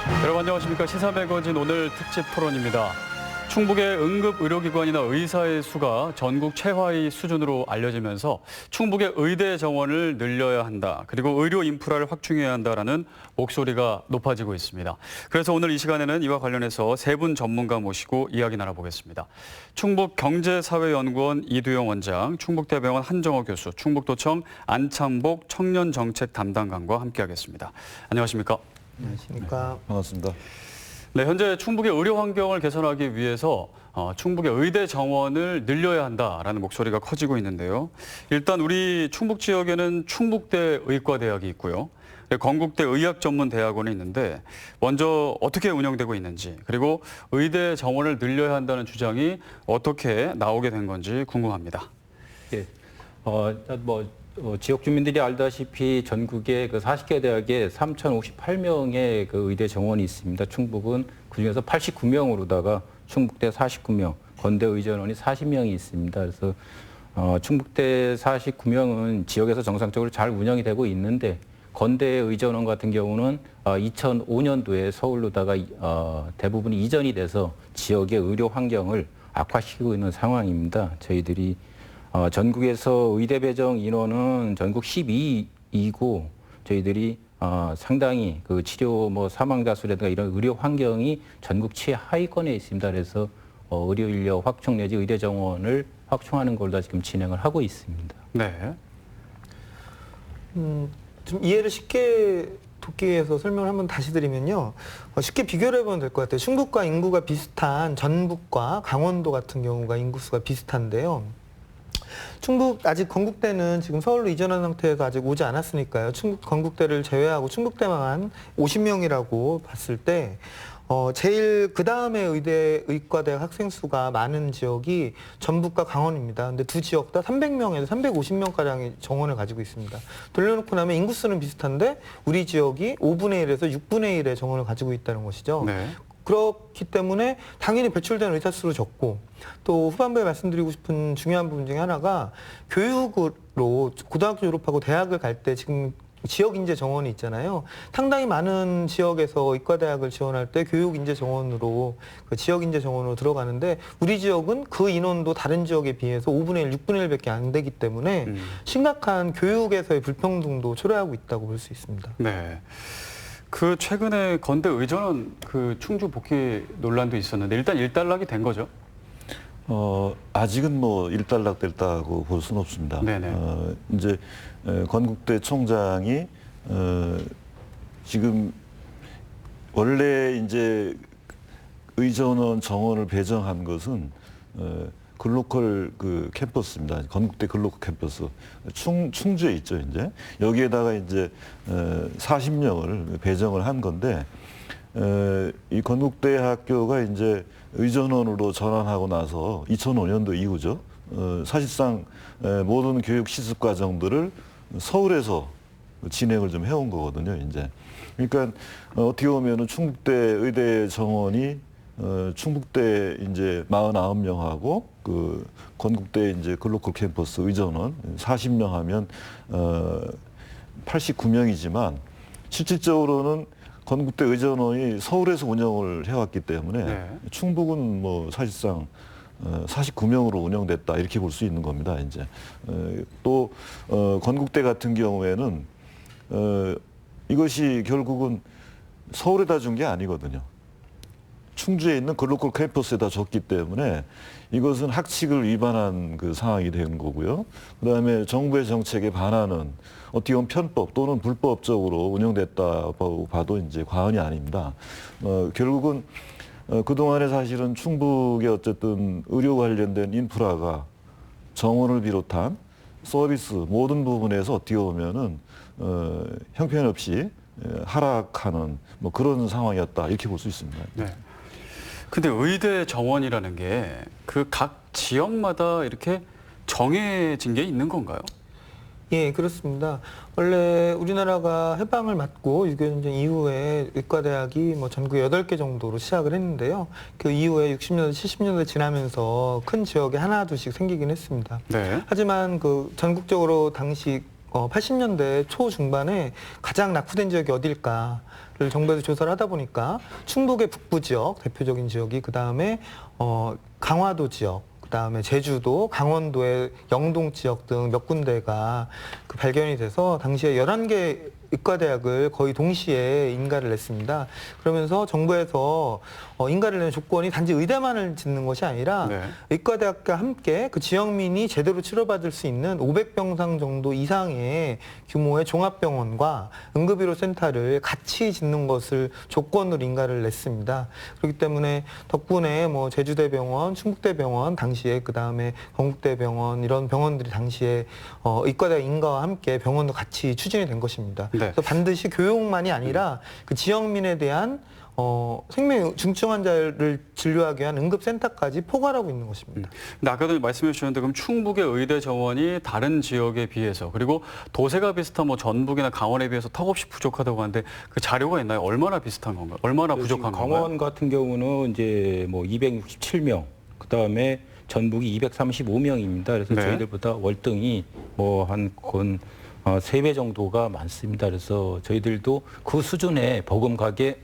여러분 안녕하십니까. 시사매거진 오늘 특집 토론입니다. 충북의 응급의료기관이나 의사의 수가 전국 최하위 수준으로 알려지면서 충북의 의대 정원을 늘려야 한다. 그리고 의료 인프라를 확충해야 한다라는 목소리가 높아지고 있습니다. 그래서 오늘 이 시간에는 이와 관련해서 세 분 전문가 모시고 이야기 나눠보겠습니다. 충북경제사회연구원 이두영 원장, 충북대병원 한정호 교수, 충북도청 안창복 청년정책 담당관과 함께하겠습니다. 안녕하십니까? 안녕하십니까. 반갑습니다. 네, 현재 충북의 의료 환경을 개선하기 위해서 충북의 의대 정원을 늘려야 한다라는 목소리가 커지고 있는데요. 일단 우리 충북 지역에는 충북대 의과대학이 있고요. 건국대 의학전문대학원이 있는데 먼저 어떻게 운영되고 있는지, 그리고 의대 정원을 늘려야 한다는 주장이 어떻게 나오게 된 건지 궁금합니다. 예. 지역 주민들이 알다시피 전국에 그 40개 대학에 3,058명의 그 의대 정원이 있습니다. 충북은 그중에서 89명으로다가 충북대 49명, 건대 의전원이 40명이 있습니다. 그래서 충북대 49명은 지역에서 정상적으로 잘 운영이 되고 있는데 건대 의전원 같은 경우는 2005년도에 서울로다가 대부분이 이전이 돼서 지역의 의료 환경을 악화시키고 있는 상황입니다. 저희들이 전국에서 의대 배정 인원은 전국 12위이고 저희들이 상당히 그 치료 사망자 수라든가 이런 의료 환경이 전국 최하위권에 있습니다. 그래서 의료 인력 확충 내지 의대 정원을 확충하는 걸로 지금 진행을 하고 있습니다. 네. 좀 이해를 쉽게 돕기 위해서 설명을 한번 다시 드리면요. 쉽게 비교를 해보면 될 것 같아요. 충북과 인구가 비슷한 전북과 강원도 같은 경우가 인구수가 비슷한데요. 충북 아직 건국대는 지금 서울로 이전한 상태에서 아직 오지 않았으니까요. 충북 건국대를 제외하고 충북대만 50명이라고 봤을 때 제일 그 다음에 의과대학 학생 수가 많은 지역이 전북과 강원입니다. 근데 두 지역 다 300명에서 350명가량의 정원을 가지고 있습니다. 돌려놓고 나면 인구수는 비슷한데 우리 지역이 5분의 1에서 6분의 1의 정원을 가지고 있다는 것이죠. 네. 그렇기 때문에 당연히 배출되는 의사 수도 적고, 또 후반부에 말씀드리고 싶은 중요한 부분 중에 하나가 교육으로 고등학교 졸업하고 대학을 갈 때 지금 지역인재 정원이 있잖아요. 상당히 많은 지역에서 의과대학을 지원할 때 교육인재 정원으로 그 지역인재 정원으로 들어가는데 우리 지역은 그 인원도 다른 지역에 비해서 5분의 1, 6분의 1밖에 안 되기 때문에 심각한 교육에서의 불평등도 초래하고 있다고 볼 수 있습니다. 네. 그 최근에 건대 의전원 그 충주 복귀 논란도 있었는데 일단 일단락이 된 거죠? 아직은 일단락됐다고 볼 수는 없습니다. 네네. 이제 건국대 총장이 지금 원래 이제 의전원 정원을 배정한 것은 글로컬 그 캠퍼스입니다. 건국대 글로컬 캠퍼스 충주에 있죠. 이제 여기에다가 이제 40명을 배정을 한 건데 이 건국대 학교가 이제 의전원으로 전환하고 나서 2005년도 이후죠. 사실상 모든 교육 시습 과정들을 서울에서 진행을 좀 해온 거거든요. 이제 그러니까 어떻게 보면은 충북대 의대 정원이 충북대 이제 49명하고 그 건국대 이제 글로컬 캠퍼스 의전원 40명 하면 89명이지만 실질적으로는 건국대 의전원이 서울에서 운영을 해왔기 때문에 네. 충북은 사실상 49명으로 운영됐다 이렇게 볼 수 있는 겁니다. 이제 또 건국대 같은 경우에는 이것이 결국은 서울에다 준 게 아니거든요. 충주에 있는 글로컬 캠퍼스에다 줬기 때문에 이것은 학칙을 위반한 그 상황이 된 거고요. 그다음에 정부의 정책에 반하는 어떻게 보면 편법 또는 불법적으로 운영됐다고 봐도 이제 과언이 아닙니다. 결국은 그동안에 사실은 충북의 어쨌든 의료 관련된 인프라가 정원을 비롯한 서비스 모든 부분에서 어떻게 보면은 형편없이 하락하는 그런 상황이었다 이렇게 볼 수 있습니다. 네. 근데 의대 정원이라는 게 그 각 지역마다 이렇게 정해진 게 있는 건가요? 예, 그렇습니다. 원래 우리나라가 해방을 맞고 6.25 전쟁 이후에 의과대학이 전국 8개 정도로 시작을 했는데요. 그 이후에 60년대, 70년대 지나면서 큰 지역에 하나, 둘씩 생기긴 했습니다. 네. 하지만 그 전국적으로 당시 80년대 초중반에 가장 낙후된 지역이 어딜까를 정부에서 조사를 하다 보니까 충북의 북부 지역, 대표적인 지역이 그다음에 강화도 지역, 그다음에 제주도, 강원도의 영동 지역 등 몇 군데가 발견이 돼서 당시에 11개 의과대학을 거의 동시에 인가를 냈습니다. 그러면서 정부에서 인가를 내는 조건이 단지 의대만을 짓는 것이 아니라 네. 의과대학과 함께 그 지역민이 제대로 치료받을 수 있는 500병상 정도 이상의 규모의 종합병원과 응급의료센터를 같이 짓는 것을 조건으로 인가를 냈습니다. 그렇기 때문에 덕분에 뭐 제주대병원, 충북대병원, 당시에 그 다음에 건국대병원 이런 병원들이 당시에 의과대학 인가와 함께 병원도 같이 추진이 된 것입니다. 네. 그래서 반드시 교육만이 아니라 그 지역민에 대한 생명 중증 환자를 진료하기 위한 응급센터까지 포괄하고 있는 것입니다. 근데 아까도 말씀해 주셨는데 그럼 충북의 의대 정원이 다른 지역에 비해서 그리고 도세가 비슷한 뭐 전북이나 강원에 비해서 턱없이 부족하다고 하는데 그 자료가 있나요? 얼마나 비슷한 건가요? 얼마나 부족한 건가요? 강원 같은 경우는 이제 뭐 267명, 그 다음에 전북이 235명입니다. 그래서 네. 저희들보다 월등히 뭐 한 건 3배 정도가 많습니다. 그래서 저희들도 그 수준의 버금가게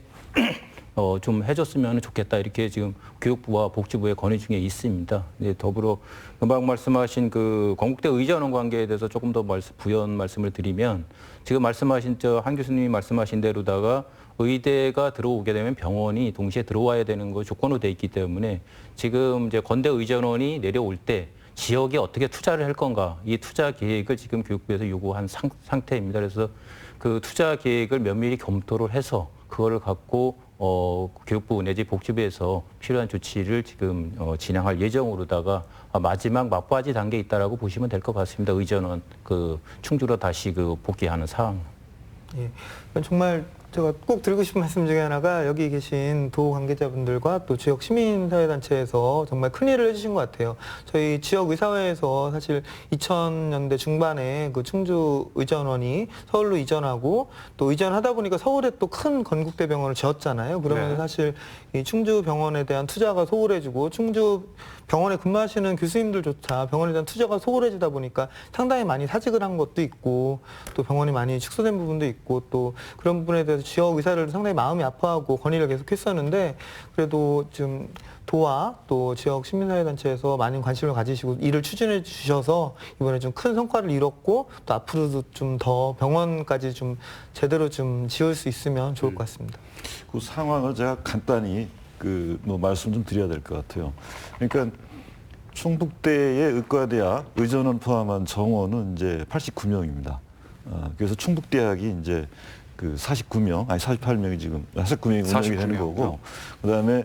좀 해줬으면 좋겠다 이렇게 지금 교육부와 복지부의 건의 중에 있습니다. 네, 더불어 금방 말씀하신 그 건국대 의전원 관계에 대해서 조금 더 부연 말씀을 드리면 지금 말씀하신 한 교수님이 말씀하신 대로다가 의대가 들어오게 되면 병원이 동시에 들어와야 되는 거 조건으로 돼 있기 때문에 지금 이제 건대 의전원이 내려올 때 지역에 어떻게 투자를 할 건가 이 투자 계획을 지금 교육부에서 요구한 상태입니다. 그래서 그 투자 계획을 면밀히 검토를 해서 그거를 갖고 교육부 내지 복지부에서 필요한 조치를 지금 진행할 예정으로다가 마지막 막바지 단계에 있다라고 보시면 될 것 같습니다. 의전원 그 충주로 다시 그 복귀하는 상황. 예, 정말 제가 꼭 드리고 싶은 말씀 중에 하나가 여기 계신 도 관계자분들과 또 지역 시민사회단체에서 정말 큰 일을 해주신 것 같아요. 저희 지역 의사회에서 사실 2000년대 중반에 그 충주 의전원이 서울로 이전하고 또 이전하다 보니까 서울에 또 큰 건국대병원을 지었잖아요. 그러면 네. 사실 이 충주 병원에 대한 투자가 소홀해지고 충주 병원에 근무하시는 교수님들조차 병원에 대한 투자가 소홀해지다 보니까 상당히 많이 사직을 한 것도 있고 또 병원이 많이 축소된 부분도 있고 또 그런 부분에 대해서 지역 의사를 상당히 마음이 아파하고 건의를 계속 했었는데 그래도 좀 도와 또 지역 시민사회단체에서 많은 관심을 가지시고 일을 추진해 주셔서 이번에 좀 큰 성과를 이뤘고 또 앞으로도 좀 더 병원까지 좀 제대로 좀 지을 수 있으면 좋을 것 같습니다. 그 상황을 제가 간단히 뭐 말씀 좀 드려야 될 것 같아요. 그러니까 충북대의 의과대학 의전원 포함한 정원은 이제 89명입니다. 그래서 충북대학이 이제 그 49명, 아니 48명이 지금 49명이 운영이 되는 거고, 그다음에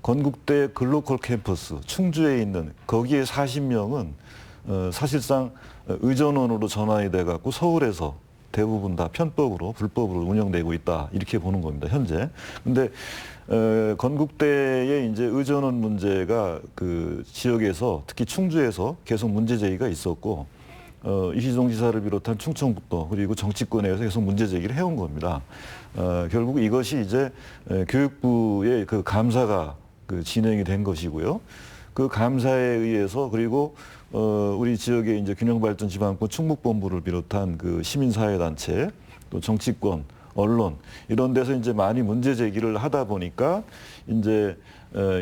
건국대 글로컬 캠퍼스 충주에 있는 거기에 40명은 사실상 의전원으로 전환이 돼 갖고 서울에서 대부분 다 편법으로 불법으로 운영되고 있다 이렇게 보는 겁니다 현재. 근데 건국대의 이제 의전원 문제가 그 지역에서 특히 충주에서 계속 문제 제기가 있었고 이시종 지사를 비롯한 충청북도 그리고 정치권에서 계속 문제 제기를 해온 겁니다. 결국 이것이 이제 교육부의 그 감사가 그 진행이 된 것이고요. 그 감사에 의해서 그리고 우리 지역의 이제 균형발전 지방권 충북본부를 비롯한 그 시민사회단체 또 정치권 언론 이런 데서 이제 많이 문제 제기를 하다 보니까 이제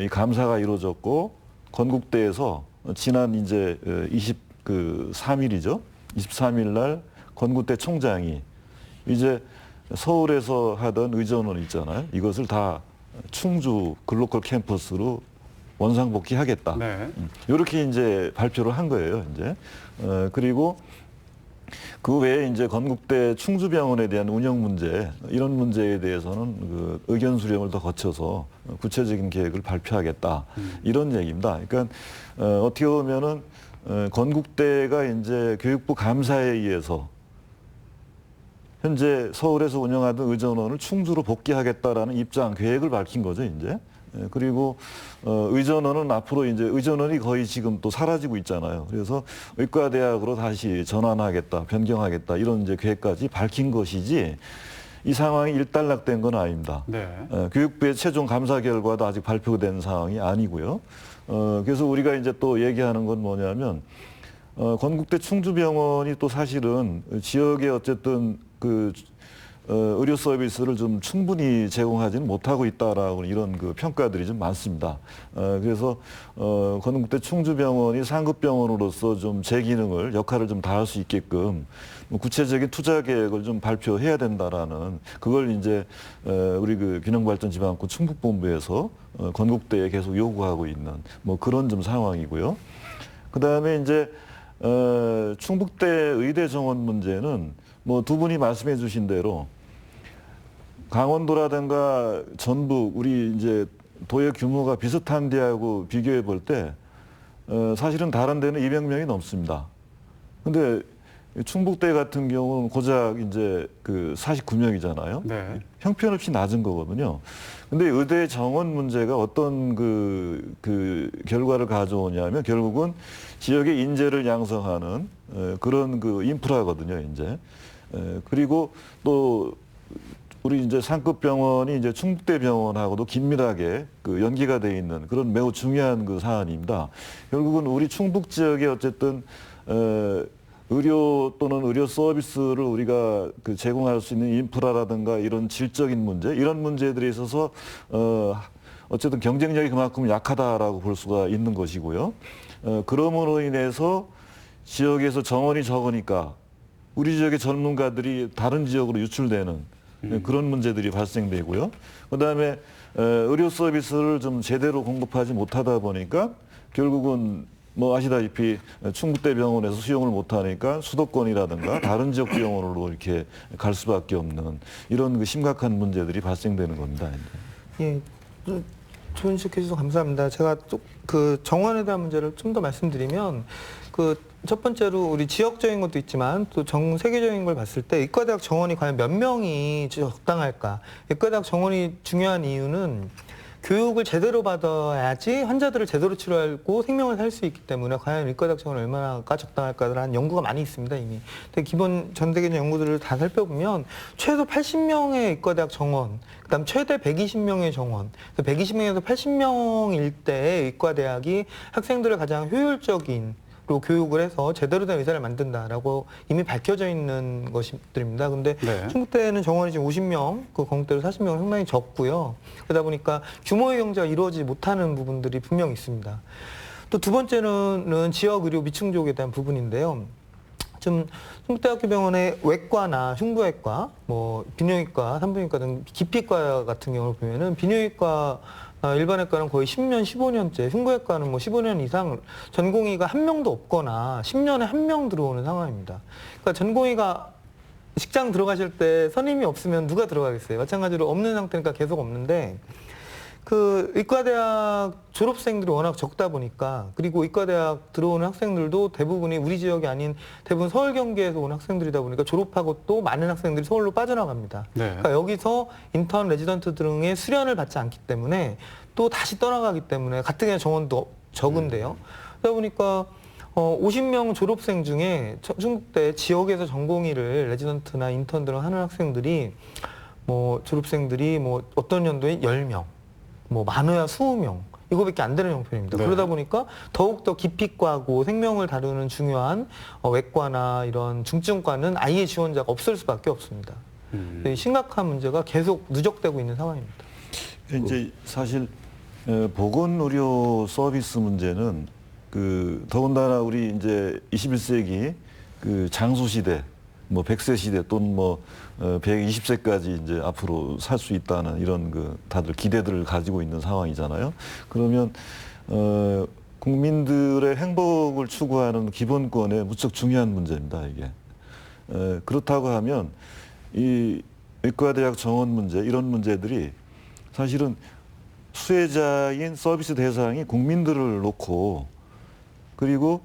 이 감사가 이루어졌고 건국대에서 지난 이제 23일이죠. 23일 날 건국대 총장이 이제 서울에서 하던 의전원 있잖아요. 이것을 다 충주 글로컬 캠퍼스로 원상복귀하겠다. 네. 이렇게 이제 발표를 한 거예요. 이제 그리고 그 외에 이제 건국대 충주병원에 대한 운영 문제 이런 문제에 대해서는 그 의견 수렴을 더 거쳐서 구체적인 계획을 발표하겠다 이런 얘기입니다. 그러니까 어떻게 보면은 건국대가 이제 교육부 감사에 의해서 현재 서울에서 운영하던 의전원을 충주로 복귀하겠다라는 입장 계획을 밝힌 거죠 이제. 그리고 의전원은 앞으로 이제 의전원이 거의 지금 또 사라지고 있잖아요. 그래서 의과대학으로 다시 전환하겠다, 변경하겠다 이런 이제 계획까지 밝힌 것이지 이 상황이 일단락된 건 아닙니다. 네. 교육부의 최종 감사 결과도 아직 발표된 상황이 아니고요. 그래서 우리가 이제 또 얘기하는 건 뭐냐면 건국대 충주병원이 또 사실은 지역에 어쨌든 의료 서비스를 좀 충분히 제공하지는 못하고 있다라고 이런 평가들이 좀 많습니다. 그래서 건국대 충주병원이 상급병원으로서 좀 제 기능을 역할을 좀 다할 수 있게끔 구체적인 투자 계획을 좀 발표해야 된다라는 그걸 이제 우리 균형발전지방국 충북본부에서 건국대에 계속 요구하고 있는 그런 좀 상황이고요. 그다음에 이제 충북대 의대 정원 문제는 두 분이 말씀해 주신 대로 강원도라든가 전북 우리 이제 도의 규모가 비슷한 데하고 비교해 볼 때 사실은 다른 데는 200명이 넘습니다. 근데 충북대 같은 경우는 고작 이제 49명이잖아요. 네. 형편없이 낮은 거거든요. 근데 의대 정원 문제가 어떤 결과를 가져오냐면 결국은 지역의 인재를 양성하는 그런 인프라거든요, 이제. 그리고 또 우리 이제 상급 병원이 이제 충북대 병원하고도 긴밀하게 연계가 돼 있는 그런 매우 중요한 사안입니다. 결국은 우리 충북 지역에 어쨌든 의료 또는 의료 서비스를 우리가 제공할 수 있는 인프라라든가 이런 질적인 문제, 이런 문제들에 있어서 어쨌든 경쟁력이 그만큼 약하다라고 볼 수가 있는 것이고요. 그러므로 인해서 지역에서 정원이 적으니까 우리 지역의 전문가들이 다른 지역으로 유출되는 그런 문제들이 발생되고요. 그다음에 의료 서비스를 좀 제대로 공급하지 못하다 보니까 결국은 아시다시피 충북대 병원에서 수용을 못하니까 수도권이라든가 다른 지역 병원으로 이렇게 갈 수밖에 없는 이런 심각한 문제들이 발생되는 겁니다. 예, 좋은 지적해 주셔서 감사합니다. 제가 또 정원에 대한 문제를 좀 더 말씀드리면 첫 번째로 우리 지역적인 것도 있지만 또 전 세계적인 걸 봤을 때 의과대학 정원이 과연 몇 명이 적당할까? 의과대학 정원이 중요한 이유는 교육을 제대로 받아야지 환자들을 제대로 치료하고 생명을 살 수 있기 때문에 과연 의과대학 정원이 얼마나가 적당할까라는 연구가 많이 있습니다, 이미. 근데 기본 전 세계적 연구들을 다 살펴보면 최소 80명의 의과대학 정원, 그다음 최대 120명의 정원, 120명에서 80명일 때의 의과대학이 학생들을 가장 효율적인 로 교육을 해서 제대로 된 의사를 만든다라고 이미 밝혀져 있는 것들입니다. 근데 네. 충북대는 정원이 지금 50명, 건국대로 40명은 상당히 적고요. 그러다 보니까 규모의 경제가 이루어지지 못하는 부분들이 분명히 있습니다. 또 두 번째는 지역 의료 미충족에 대한 부분인데요. 지금 충북대학교 병원의 외과나 흉부외과, 비뇨기과, 산부인과 등 기피과 같은 경우를 보면은 비뇨기과 일반외과는 거의 10년, 15년째, 흉부외과는 15년 이상 전공의가 한 명도 없거나 10년에 한 명 들어오는 상황입니다. 그러니까 전공의가 직장 들어가실 때 선임이 없으면 누가 들어가겠어요? 마찬가지로 없는 상태니까 계속 없는데 의과대학 졸업생들이 워낙 적다 보니까 그리고 의과대학 들어오는 학생들도 대부분이 우리 지역이 아닌 대부분 서울 경기에서 온 학생들이다 보니까 졸업하고 또 많은 학생들이 서울로 빠져나갑니다. 네. 그러니까 여기서 인턴, 레지던트 등의 수련을 받지 않기 때문에 또 다시 떠나가기 때문에 같은 게 정원도 적은데요. 그러다 보니까 50명 졸업생 중에 충북대 지역에서 전공의를 레지던트나 인턴 등을 하는 학생들이 졸업생들이 어떤 연도에 10명, 많아야 20명, 이거밖에 안 되는 형편입니다. 네. 그러다 보니까 더욱더 기피과고 생명을 다루는 중요한 외과나 이런 중증과는 아예 지원자가 없을 수밖에 없습니다. 심각한 문제가 계속 누적되고 있는 상황입니다. 이제 사실 보건의료 서비스 문제는 더군다나 우리 이제 21세기 장수 시대, 100세 시대 또는 120세까지 이제 앞으로 살 수 있다는 이런 다들 기대들을 가지고 있는 상황이잖아요. 그러면 국민들의 행복을 추구하는 기본권에 무척 중요한 문제입니다, 이게. 그렇다고 하면 이 의과대학 정원 문제 이런 문제들이 사실은 수혜자인 서비스 대상이 국민들을 놓고 그리고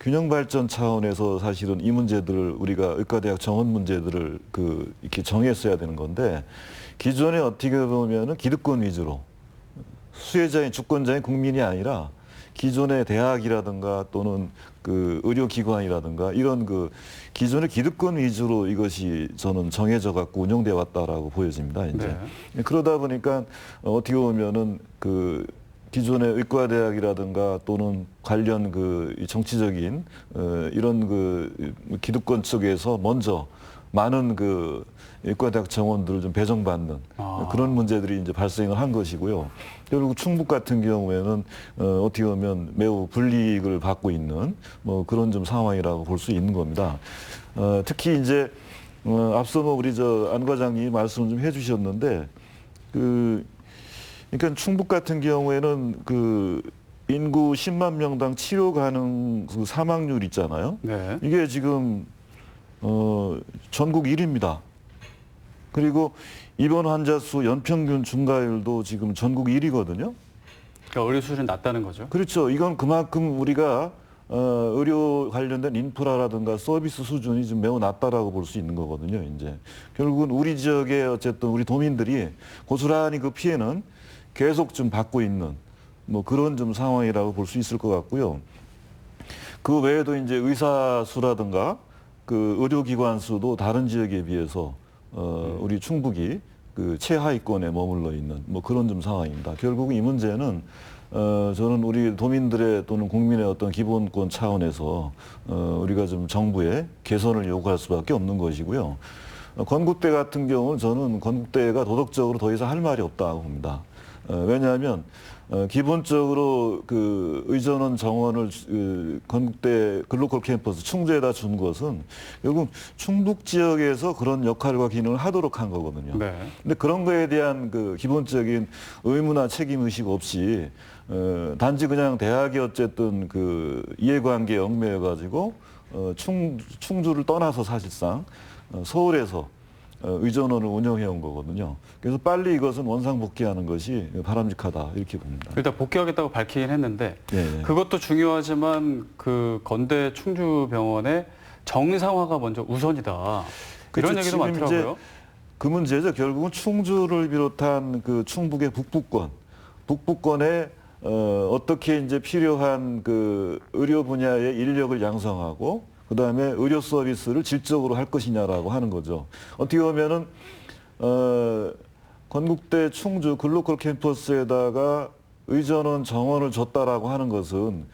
균형 발전 차원에서 사실은 이 문제들을 우리가 의과대학 정원 문제들을 이렇게 정했어야 되는 건데 기존에 어떻게 보면은 기득권 위주로 수혜자인 주권자인 국민이 아니라 기존의 대학이라든가 또는 의료기관이라든가 이런 기존의 기득권 위주로 이것이 저는 정해져 갖고 운영돼 왔다라고 보여집니다. 이제 네. 그러다 보니까 어떻게 보면은 기존의 의과대학이라든가 또는 관련 이 정치적인 이런 기득권 쪽에서 먼저 많은 의과대학 정원들을 좀 배정받는 그런 문제들이 이제 발생을 한 것이고요. 결국 충북 같은 경우에는 어떻게 보면 매우 불이익을 받고 있는 뭐 그런 좀 상황이라고 볼 수 있는 겁니다. 특히 이제 앞서 우리 안 과장님이 말씀 좀 해주셨는데 그러니까 충북 같은 경우에는 인구 10만 명당 치료 가능 사망률 있잖아요. 네. 이게 지금 전국 1위입니다. 그리고 입원 환자 수 연평균 증가율도 지금 전국 1위거든요. 그러니까 의료 수준이 낮다는 거죠. 그렇죠. 이건 그만큼 우리가 의료 관련된 인프라라든가 서비스 수준이 좀 매우 낮다라고 볼 수 있는 거거든요. 이제 결국은 우리 지역의 어쨌든 우리 도민들이 고스란히 그 피해는 계속 좀 받고 있는 뭐 그런 좀 상황이라고 볼 수 있을 것 같고요. 그 외에도 이제 의사 수라든가 의료기관 수도 다른 지역에 비해서 우리 충북이 최하위권에 머물러 있는 뭐 그런 좀 상황입니다. 결국 이 문제는 저는 우리 도민들의 또는 국민의 어떤 기본권 차원에서 우리가 좀 정부에 개선을 요구할 수밖에 없는 것이고요. 건국대 같은 경우는 저는 건국대가 도덕적으로 더 이상 할 말이 없다고 봅니다. 왜냐하면 기본적으로 의전원 정원을 건국대 글로컬 캠퍼스 충주에다 준 것은 결국 충북 지역에서 그런 역할과 기능을 하도록 한 거거든요. 네. 근데 그런 거에 대한 기본적인 의무나 책임 의식 없이 단지 그냥 대학이 어쨌든 이해관계에 얽매여 가지고 충주를 떠나서 사실상 서울에서 의전원을 운영해 온 거거든요. 그래서 빨리 이것은 원상복귀하는 것이 바람직하다 이렇게 봅니다. 일단 복귀하겠다고 밝히긴 했는데 예. 그것도 중요하지만 건대 충주병원의 정상화가 먼저 우선이다. 이런 그렇죠. 얘기도 지금 많더라고요. 이제 그 문제죠. 결국은 충주를 비롯한 충북의 북부권에 어떻게 이제 필요한 의료 분야의 인력을 양성하고 그다음에 의료 서비스를 질적으로 할 것이냐라고 하는 거죠. 어떻게 보면은 건국대 충주 글로컬 캠퍼스에다가 의전원 정원을 줬다라고 하는 것은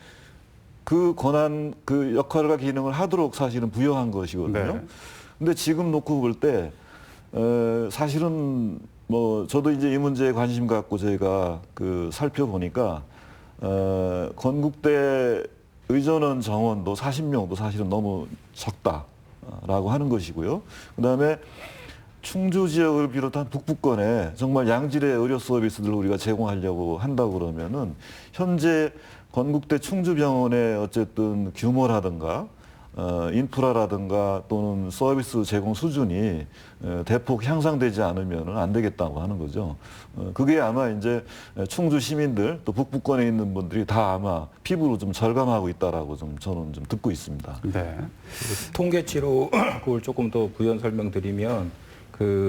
그 권한, 역할과 기능을 하도록 사실은 부여한 것이거든요. 네. 근데 지금 놓고 볼 때 사실은 뭐 저도 이제 이 문제에 관심 갖고 저희가 살펴보니까 건국대 의전원 정원도 40명도 사실은 너무 적다라고 하는 것이고요. 그다음에 충주 지역을 비롯한 북부권에 정말 양질의 의료 서비스들을 우리가 제공하려고 한다고 그러면은 현재 건국대 충주병원의 어쨌든 규모라든가 인프라라든가 또는 서비스 제공 수준이 대폭 향상되지 않으면 안 되겠다고 하는 거죠. 그게 아마 이제 충주 시민들 또 북부권에 있는 분들이 다 아마 피부로 좀 절감하고 있다라고 저는 좀 듣고 있습니다. 네. 통계치로 그걸 조금 더 부연 설명드리면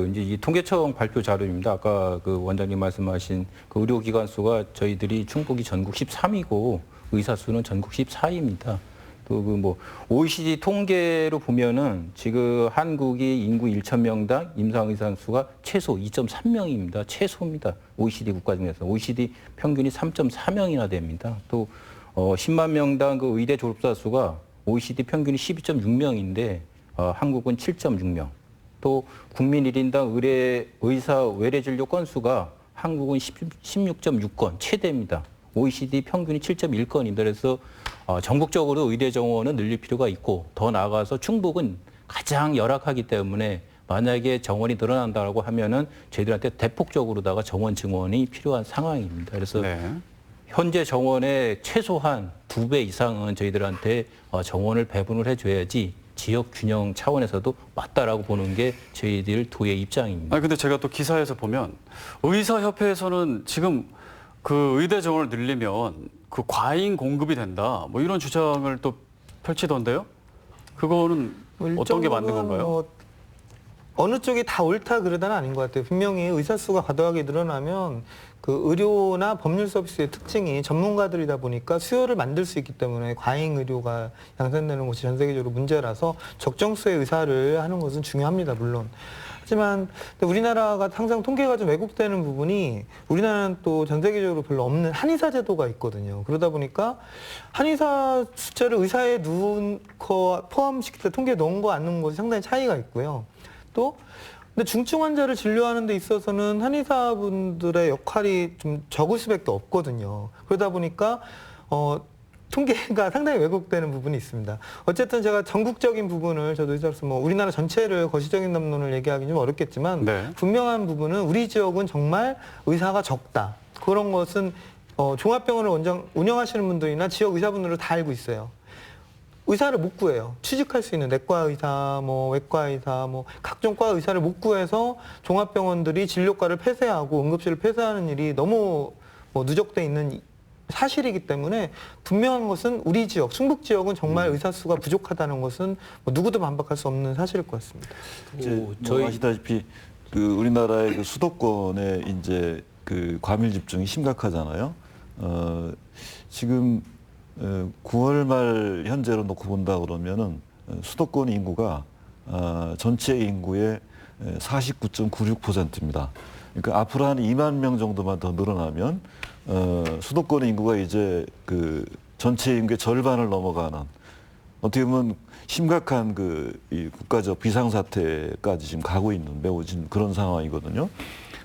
이제 이 통계청 발표 자료입니다. 아까 원장님 말씀하신 의료기관 수가 저희들이 충북이 전국 13위고 의사 수는 전국 14위입니다. 또 OECD 통계로 보면은 지금 한국이 인구 1,000명당 임상의사 수가 최소 2.3명입니다. 최소입니다. OECD 국가 중에서. OECD 평균이 3.4명이나 됩니다. 또 10만 명당 의대 졸업자 수가 OECD 평균이 12.6명인데 한국은 7.6명. 또 국민 1인당 의사 외래 진료 건수가 한국은 16.6건 최대입니다. OECD 평균이 7.1건입니다. 그래서 전국적으로 의대 정원은 늘릴 필요가 있고 더 나아가서 충북은 가장 열악하기 때문에 만약에 정원이 늘어난다고 하면은 저희들한테 대폭적으로다가 정원 증원이 필요한 상황입니다. 그래서 네. 현재 정원의 최소한 2배 이상은 저희들한테 정원을 배분을 해줘야지 지역 균형 차원에서도 맞다라고 보는 게 저희들 도의 입장입니다. 근데 제가 또 기사에서 보면 의사협회에서는 지금 의대 정원을 늘리면 과잉 공급이 된다. 뭐 이런 주장을 또 펼치던데요. 그거는 어떤 게 맞는 건가요? 어느 쪽이 다 옳다 그러다는 아닌 것 같아요. 분명히 의사 수가 과도하게 늘어나면 의료나 법률 서비스의 특징이 전문가들이다 보니까 수요를 만들 수 있기 때문에 과잉 의료가 양산되는 것이 전 세계적으로 문제라서 적정수의 의사를 하는 것은 중요합니다. 물론. 하지만 근데 우리나라가 항상 통계가 좀 왜곡되는 부분이 우리나라는 또 전 세계적으로 별로 없는 한의사 제도가 있거든요. 그러다 보니까 한의사 숫자를 의사에 넣은 거 포함시킬 때 통계에 넣은 거 안 넣은 것이 상당히 차이가 있고요. 또 근데 중증 환자를 진료하는 데 있어서는 한의사분들의 역할이 좀 적을 수밖에 없거든요. 그러다 보니까 통계가 상당히 왜곡되는 부분이 있습니다. 어쨌든 제가 전국적인 부분을 저도 의사로서 뭐 우리나라 전체를 거시적인 담론을 얘기하기는 좀 어렵겠지만 네. 분명한 부분은 우리 지역은 정말 의사가 적다. 그런 것은 종합병원을 운영하시는 분들이나 지역 의사분들은 다 알고 있어요. 의사를 못 구해요. 취직할 수 있는 내과 의사, 뭐 외과 의사, 뭐 각종 과 의사를 못 구해서 종합병원들이 진료과를 폐쇄하고 응급실을 폐쇄하는 일이 너무 누적돼 있는 사실이기 때문에 분명한 것은 우리 지역, 충북 지역은 정말 의사 수가 부족하다는 것은 뭐 누구도 반박할 수 없는 사실일 것 같습니다. 이제 저희 아시다시피 그 우리나라의 그 수도권에 이제 그 과밀 집중이 심각하잖아요. 지금 9월 말 현재로 놓고 본다 그러면은 수도권 인구가 전체 인구의 49.96%입니다. 그러니까 앞으로 한 2만 명 정도만 더 늘어나면 수도권 인구가 이제 그 전체 인구의 절반을 넘어가는 어떻게 보면 심각한 이 국가적 비상사태까지 지금 가고 있는 매우 지금 그런 상황이거든요.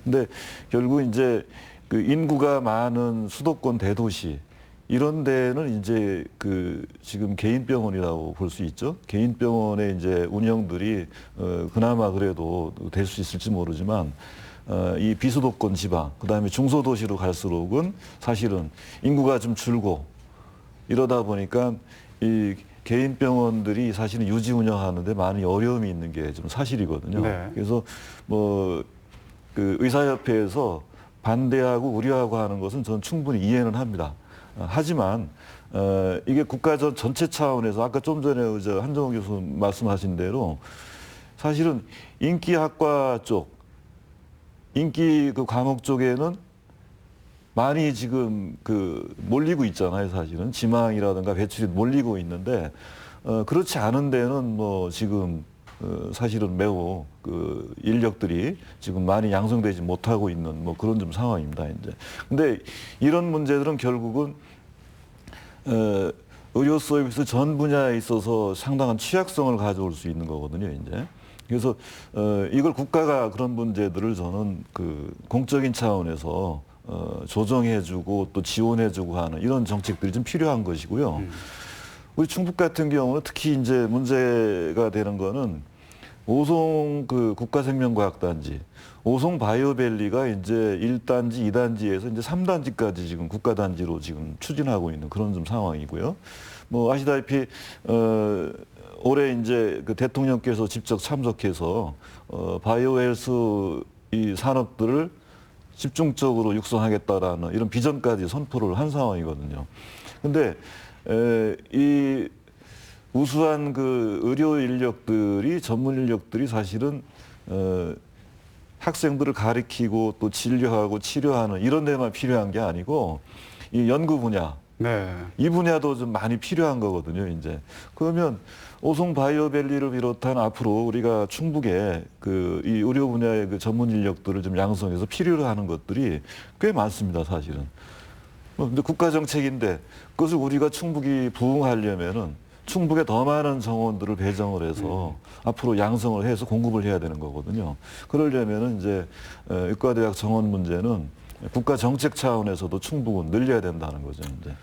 근데 결국 이제 그 인구가 많은 수도권 대도시 이런 데는 이제 지금 개인 병원이라고 볼 수 있죠. 개인 병원의 이제 운영들이 그나마 그래도 될 수 있을지 모르지만 이 비수도권 지방, 그다음에 중소도시로 갈수록은 사실은 인구가 좀 줄고 이러다 보니까 이 개인 병원들이 사실은 유지 운영하는데 많이 어려움이 있는 게 좀 사실이거든요. 네. 그래서 뭐 그 의사협회에서 반대하고 우려하고 하는 것은 저는 충분히 이해는 합니다. 하지만 이게 국가적 전체 차원에서 아까 좀 전에 한정호 교수 말씀하신 대로 사실은 인기학과 쪽, 인기 그 과목 쪽에는 많이 지금 몰리고 있잖아요. 사실은 지망이라든가 배출이 몰리고 있는데 그렇지 않은 데는 뭐 지금 사실은 매우 인력들이 지금 많이 양성되지 못하고 있는 뭐 그런 좀 상황입니다. 이제 근데 이런 문제들은 결국은 의료 서비스 전 분야에 있어서 상당한 취약성을 가져올 수 있는 거거든요. 이제 그래서 이걸 국가가 그런 문제들을 저는 공적인 차원에서 조정해주고 또 지원해주고 하는 이런 정책들이 좀 필요한 것이고요. 우리 충북 같은 경우는 특히 이제 문제가 되는 거는 오송 국가생명과학단지, 오송 바이오밸리가 이제 1단지, 2단지에서 이제 3단지까지 지금 국가단지로 지금 추진하고 있는 그런 좀 상황이고요. 뭐 아시다시피 올해 이제 대통령께서 직접 참석해서 바이오헬스 이 산업들을 집중적으로 육성하겠다라는 이런 비전까지 선포를 한 상황이거든요. 근데 이 우수한 의료 인력들이 전문 인력들이 사실은 학생들을 가리키고 또 진료하고 치료하는 이런 데만 필요한 게 아니고 이 연구 분야 네. 이 분야도 좀 많이 필요한 거거든요. 이제 그러면 오송 바이오밸리를 비롯한 앞으로 우리가 충북에 이 의료 분야의 전문 인력들을 좀 양성해서 필요로 하는 것들이 꽤 많습니다. 사실은. 근데 국가 정책인데 그것을 우리가 충북이 부응하려면은 충북에 더 많은 정원들을 배정을 해서 앞으로 양성을 해서 공급을 해야 되는 거거든요. 그러려면은 이제 의과대학 정원 문제는 국가 정책 차원에서도 충북은 늘려야 된다는 거죠. 이제.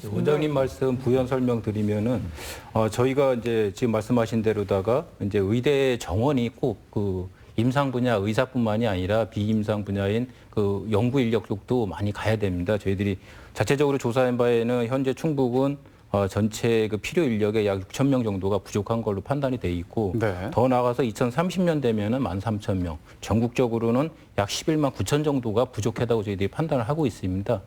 원장님 말씀 부연 설명드리면은 저희가 이제 지금 말씀하신 대로다가 이제 의대 정원이 꼭 임상 분야 의사뿐만이 아니라 비임상 분야인 연구 인력 쪽도 많이 가야 됩니다. 저희들이 자체적으로 조사한 바에는 현재 충북은 전체 필요 인력의 약 6천 명 정도가 부족한 걸로 판단이 돼 있고 네. 더 나아가서 2030년 되면은 13,000명, 전국적으로는 약 11만 9천 정도가 부족하다고 저희들이 판단을 하고 있습니다.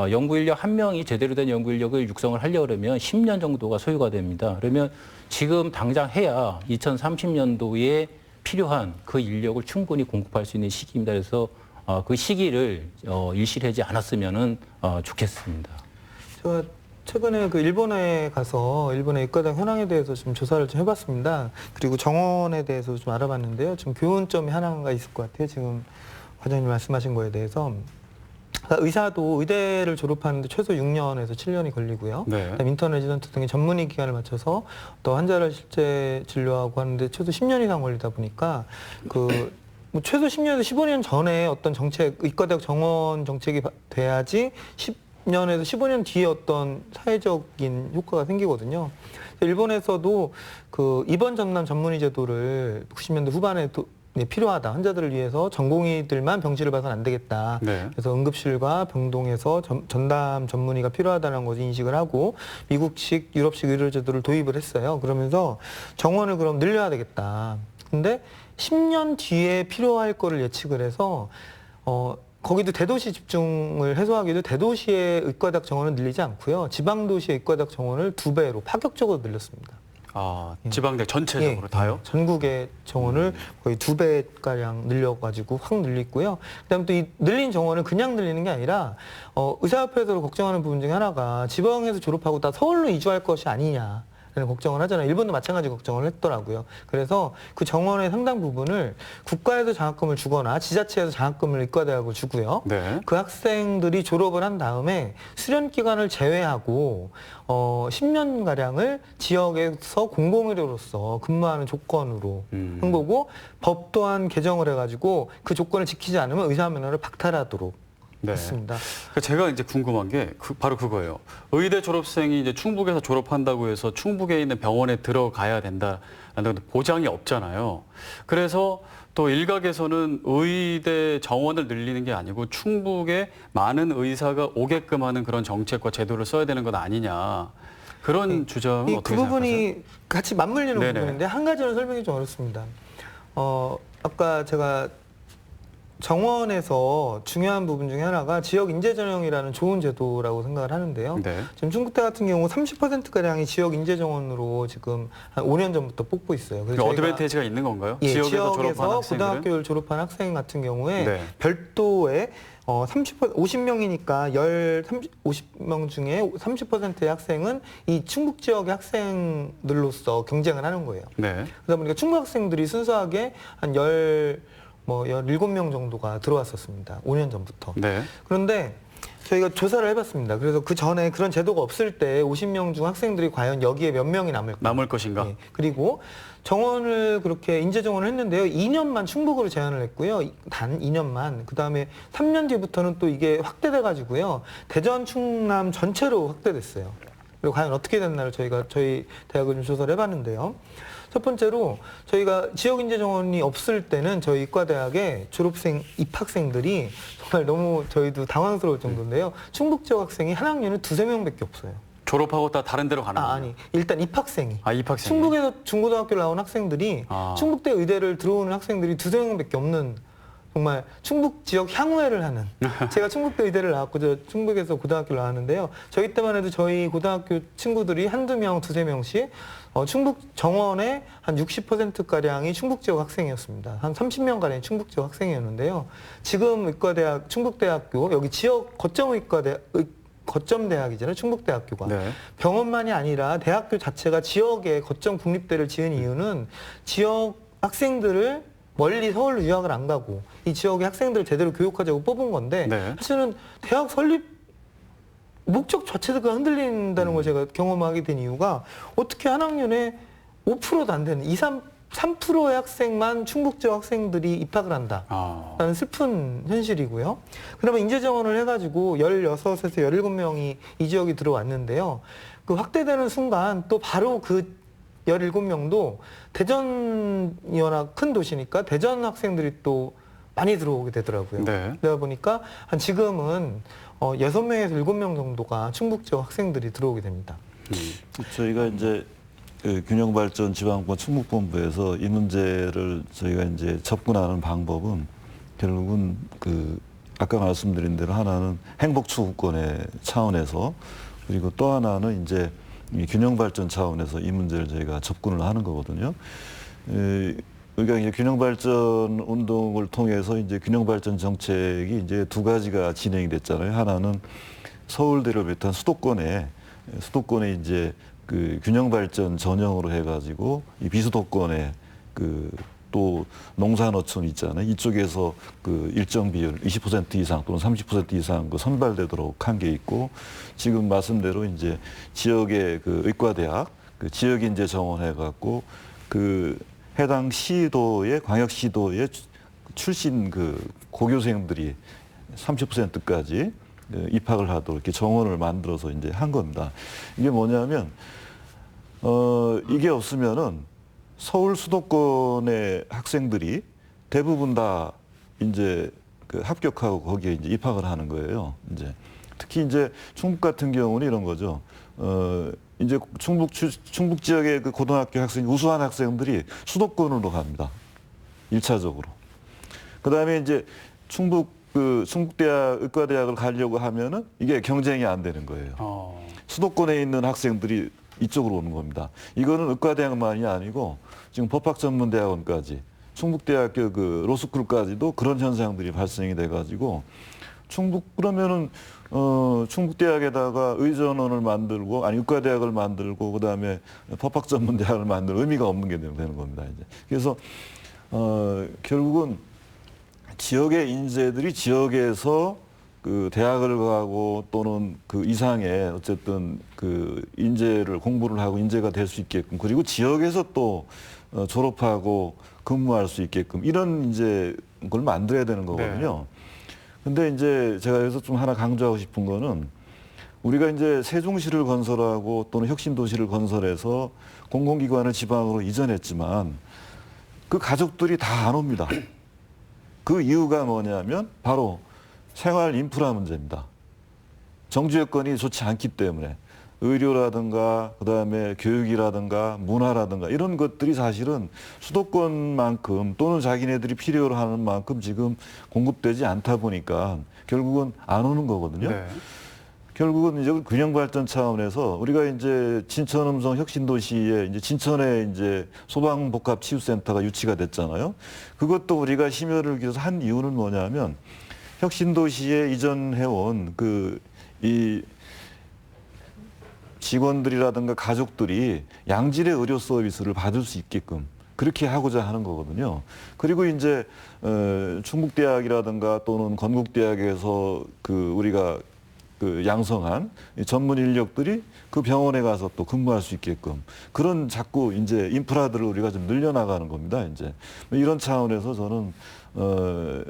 연구 인력 한 명이 제대로 된 연구 인력을 육성을 하려면 10년 정도가 소요가 됩니다. 그러면 지금 당장 해야 2030년도에 필요한 그 인력을 충분히 공급할 수 있는 시기입니다. 그래서 그 시기를 일실하지 않았으면 좋겠습니다. 최근에 그 일본에 가서 일본의 의과대학 현황에 대해서 좀 조사를 좀 해봤습니다. 그리고 정원에 대해서 좀 알아봤는데요. 좀 교훈점이 하나가 있을 것 같아요. 지금 과장님 말씀하신 거에 대해서. 그러니까 의사도 의대를 졸업하는데 최소 6년에서 7년이 걸리고요. 네. 그다음에 인턴 레지던트 등의 전문의 기간을 맞춰서 또 환자를 실제 진료하고 하는데 최소 10년 이상 걸리다 보니까 뭐 최소 10년에서 15년 전에 어떤 정책, 의과대학 정원 정책이 돼야지 10년에서 15년 뒤에 어떤 사회적인 효과가 생기거든요. 일본에서도 그 입원 전담 전문의 제도를 90년대 후반에 필요하다. 환자들을 위해서 전공의들만 병실을 봐서는 안 되겠다. 네. 그래서 응급실과 병동에서 전담 전문의가 필요하다는 것을 인식을 하고 미국식, 유럽식 의료 제도를 도입을 했어요. 그러면서 정원을 그럼 늘려야 되겠다. 근데 10년 뒤에 필요할 거를 예측을 해서 거기도 대도시 집중을 해소하기 위해서 대도시의 의과대학 정원을 늘리지 않고요. 지방도시의 의과대학 정원을 2배로 파격적으로 늘렸습니다. 아, 지방대 전체적으로 다요? 전국의 정원을 거의 2배가량 늘려가지고 확 늘리고요. 그다음에 또 이 늘린 정원을 그냥 늘리는 게 아니라 의사협회에서 걱정하는 부분 중에 하나가 지방에서 졸업하고 다 서울로 이주할 것이 아니냐. 라는 걱정을 하잖아요. 일본도 마찬가지 걱정을 했더라고요. 그래서 그 정원의 상당 부분을 국가에서 장학금을 주거나 지자체에서 장학금을 의과대학을 주고요. 네. 그 학생들이 졸업을 한 다음에 수련 기간을 제외하고 10년가량을 지역에서 공공의료로서 근무하는 조건으로 한 거고 법 또한 개정을 해가지고 그 조건을 지키지 않으면 의사 면허를 박탈하도록 네. 했습니다. 그러니까 제가 이제 궁금한 게 바로 그거예요. 의대 졸업생이 이제 충북에서 졸업한다고 해서 충북에 있는 병원에 들어가야 된다라는 보장이 없잖아요. 그래서 또 일각에서는 의대 정원을 늘리는 게 아니고 충북에 많은 의사가 오게끔 하는 그런 정책과 제도를 써야 되는 것 아니냐. 그런 주장은 어떻게 그 부분이 생각하세요? 같이 맞물리는 네네. 부분인데 한 가지는 설명이 좀 어렵습니다. 아까 제가 정원에서 중요한 부분 중에 하나가 지역 인재 전형이라는 좋은 제도라고 생각을 하는데요. 네. 지금 중국대 같은 경우 30%가량이 지역 인재 정원으로 지금 한 5년 전부터 뽑고 있어요. 그래서 그 어드밴티지가 있는 건가요? 예, 지역에서 졸업한 학생들은? 고등학교를 졸업한 학생 같은 경우에 네. 별도의 50명이니까 50명 중에 30%의 학생은 이 충북 지역의 학생들로서 경쟁을 하는 거예요. 네. 그러다 보니까 충북 학생들이 순수하게 한 17명 정도가 들어왔었습니다. 5년 전부터. 네. 그런데 저희가 조사를 해봤습니다. 그래서 그 전에 그런 제도가 없을 때 50명 중 학생들이 과연 여기에 몇 명이 남을 것인가? 예. 그리고 정원을 그렇게 인재 정원을 했는데요. 2년만 충북으로 제한을 했고요. 단 2년만. 그다음에 3년 뒤부터는 또 이게 확대돼 가지고요. 대전, 충남 전체로 확대됐어요. 그리고 과연 어떻게 됐나를 저희 대학을 좀 조사를 해봤는데요. 첫 번째로 저희가 지역 인재 정원이 없을 때는 저희 의과대학의 졸업생 입학생들이 정말 너무 저희도 당황스러울 정도인데요. 충북 지역 학생이 한 학년에 2~3명밖에 없어요. 졸업하고 다 다른 데로 가는 거예요? 아니. 일단 입학생이. 입학생이. 충북에서 중고등학교를 나온 학생들이 충북대 의대를 들어오는 학생들이 2~3명밖에 없는 정말 충북 지역 향후회를 하는 제가 충북대 의대를 나왔고 저 충북에서 고등학교를 나왔는데요. 저희 때만 해도 저희 고등학교 친구들이 한두 명, 2~3명씩 충북 정원의 한 60%가량이 충북 지역 학생이었습니다. 한 30명가량이 충북 지역 학생이었는데요. 지금 의과대학, 충북대학교 여기 지역 거점 대학이잖아요. 충북대학교가. 네. 병원만이 아니라 대학교 자체가 지역에 거점 국립대를 지은 이유는 지역 학생들을 멀리 서울로 유학을 안 가고 이 지역의 학생들을 제대로 교육하자고 뽑은 건데 네. 사실은 대학 설립 목적 자체가 흔들린다는 걸 제가 경험하게 된 이유가 어떻게 한 학년에 5%도 안 되는 3%의 학생만 충북 지역 학생들이 입학을 한다라는 슬픈 현실이고요. 그다음에 인재 정원을 해가지고 16에서 17명이 이 지역이 들어왔는데요. 그 확대되는 순간 또 바로 그 17명도 대전이 워낙 큰 도시니까 대전 학생들이 또 많이 들어오게 되더라고요. 네. 그러다 보니까 한 지금은 6명에서 7명 정도가 충북 지역 학생들이 들어오게 됩니다. 저희가 이제 그 균형발전 지방권 충북본부에서 이 문제를 저희가 이제 접근하는 방법은 결국은 그 아까 말씀드린 대로 하나는 행복 추구권의 차원에서 그리고 또 하나는 이제 이 균형발전 차원에서 이 문제를 저희가 접근을 하는 거거든요. 그러니까 이제 균형발전 운동을 통해서 이제 균형발전 정책이 이제 두 가지가 진행이 됐잖아요. 하나는 서울대를 비롯한 수도권에 수도권에 이제 그 균형 발전 전형으로 해가지고 이 비수도권에 그 또 농산어촌 있잖아요. 이쪽에서 그 일정 비율 20% 이상 또는 30% 이상 그 선발되도록 한 게 있고, 지금 말씀대로 이제 지역의 그 의과대학 그 지역 인재 정원해갖고 그 해당 시도의 광역시도의 출신 그 고교생들이 30%까지 입학을 하도록 이렇게 정원을 만들어서 이제 한 겁니다. 이게 뭐냐면 이게 없으면은 서울 수도권의 학생들이 대부분 다 이제 그 합격하고 거기에 이제 입학을 하는 거예요. 이제 특히 이제 충북 같은 경우는 이런 거죠. 이제 충북 지역의 그 고등학교 학생 우수한 학생들이 수도권으로 갑니다. 1차적으로. 그다음에 이제 충북대학 의과대학을 가려고 하면은 이게 경쟁이 안 되는 거예요. 수도권에 있는 학생들이 이쪽으로 오는 겁니다. 이거는 의과대학만이 아니고 지금 법학전문대학원까지 충북대학교 그 로스쿨까지도 그런 현상들이 발생이 돼가지고 그러면은 충북대학에다가 의전원을 만들고 아니 의과대학을 만들고 그다음에 법학전문대학을 만들 의미가 없는 게 되는 겁니다. 이제 그래서 결국은 지역의 인재들이 지역에서 그 대학을 가고 또는 그 이상의 어쨌든 그 인재를 공부를 하고 인재가 될 수 있게끔, 그리고 지역에서 또 졸업하고 근무할 수 있게끔 이런 이제 걸 만들어야 되는 거거든요. 근데 이제 제가 여기서 좀 하나 강조하고 싶은 거는 우리가 이제 세종시를 건설하고 또는 혁신도시를 건설해서 공공기관을 지방으로 이전했지만 그 가족들이 다 안 옵니다. 그 이유가 뭐냐면 바로 생활 인프라 문제입니다. 정주 여건이 좋지 않기 때문에 의료라든가 그다음에 교육이라든가 문화라든가 이런 것들이 사실은 수도권만큼 또는 자기네들이 필요로 하는 만큼 지금 공급되지 않다 보니까 결국은 안 오는 거거든요. 네. 결국은 이제 균형 발전 차원에서 우리가 이제 진천음성 혁신도시에 이제 진천에 이제 소방복합치유센터가 유치가 됐잖아요. 그것도 우리가 심혈을 기울여서 한 이유는 뭐냐면 혁신도시에 이전해온 이 직원들이라든가 가족들이 양질의 의료 서비스를 받을 수 있게끔 그렇게 하고자 하는 거거든요. 그리고 이제 충북대학이라든가 또는 건국대학에서 우리가 양성한 전문 인력들이 그 병원에 가서 또 근무할 수 있게끔 그런 자꾸 이제 인프라들을 우리가 좀 늘려나가는 겁니다. 이제 이런 차원에서 저는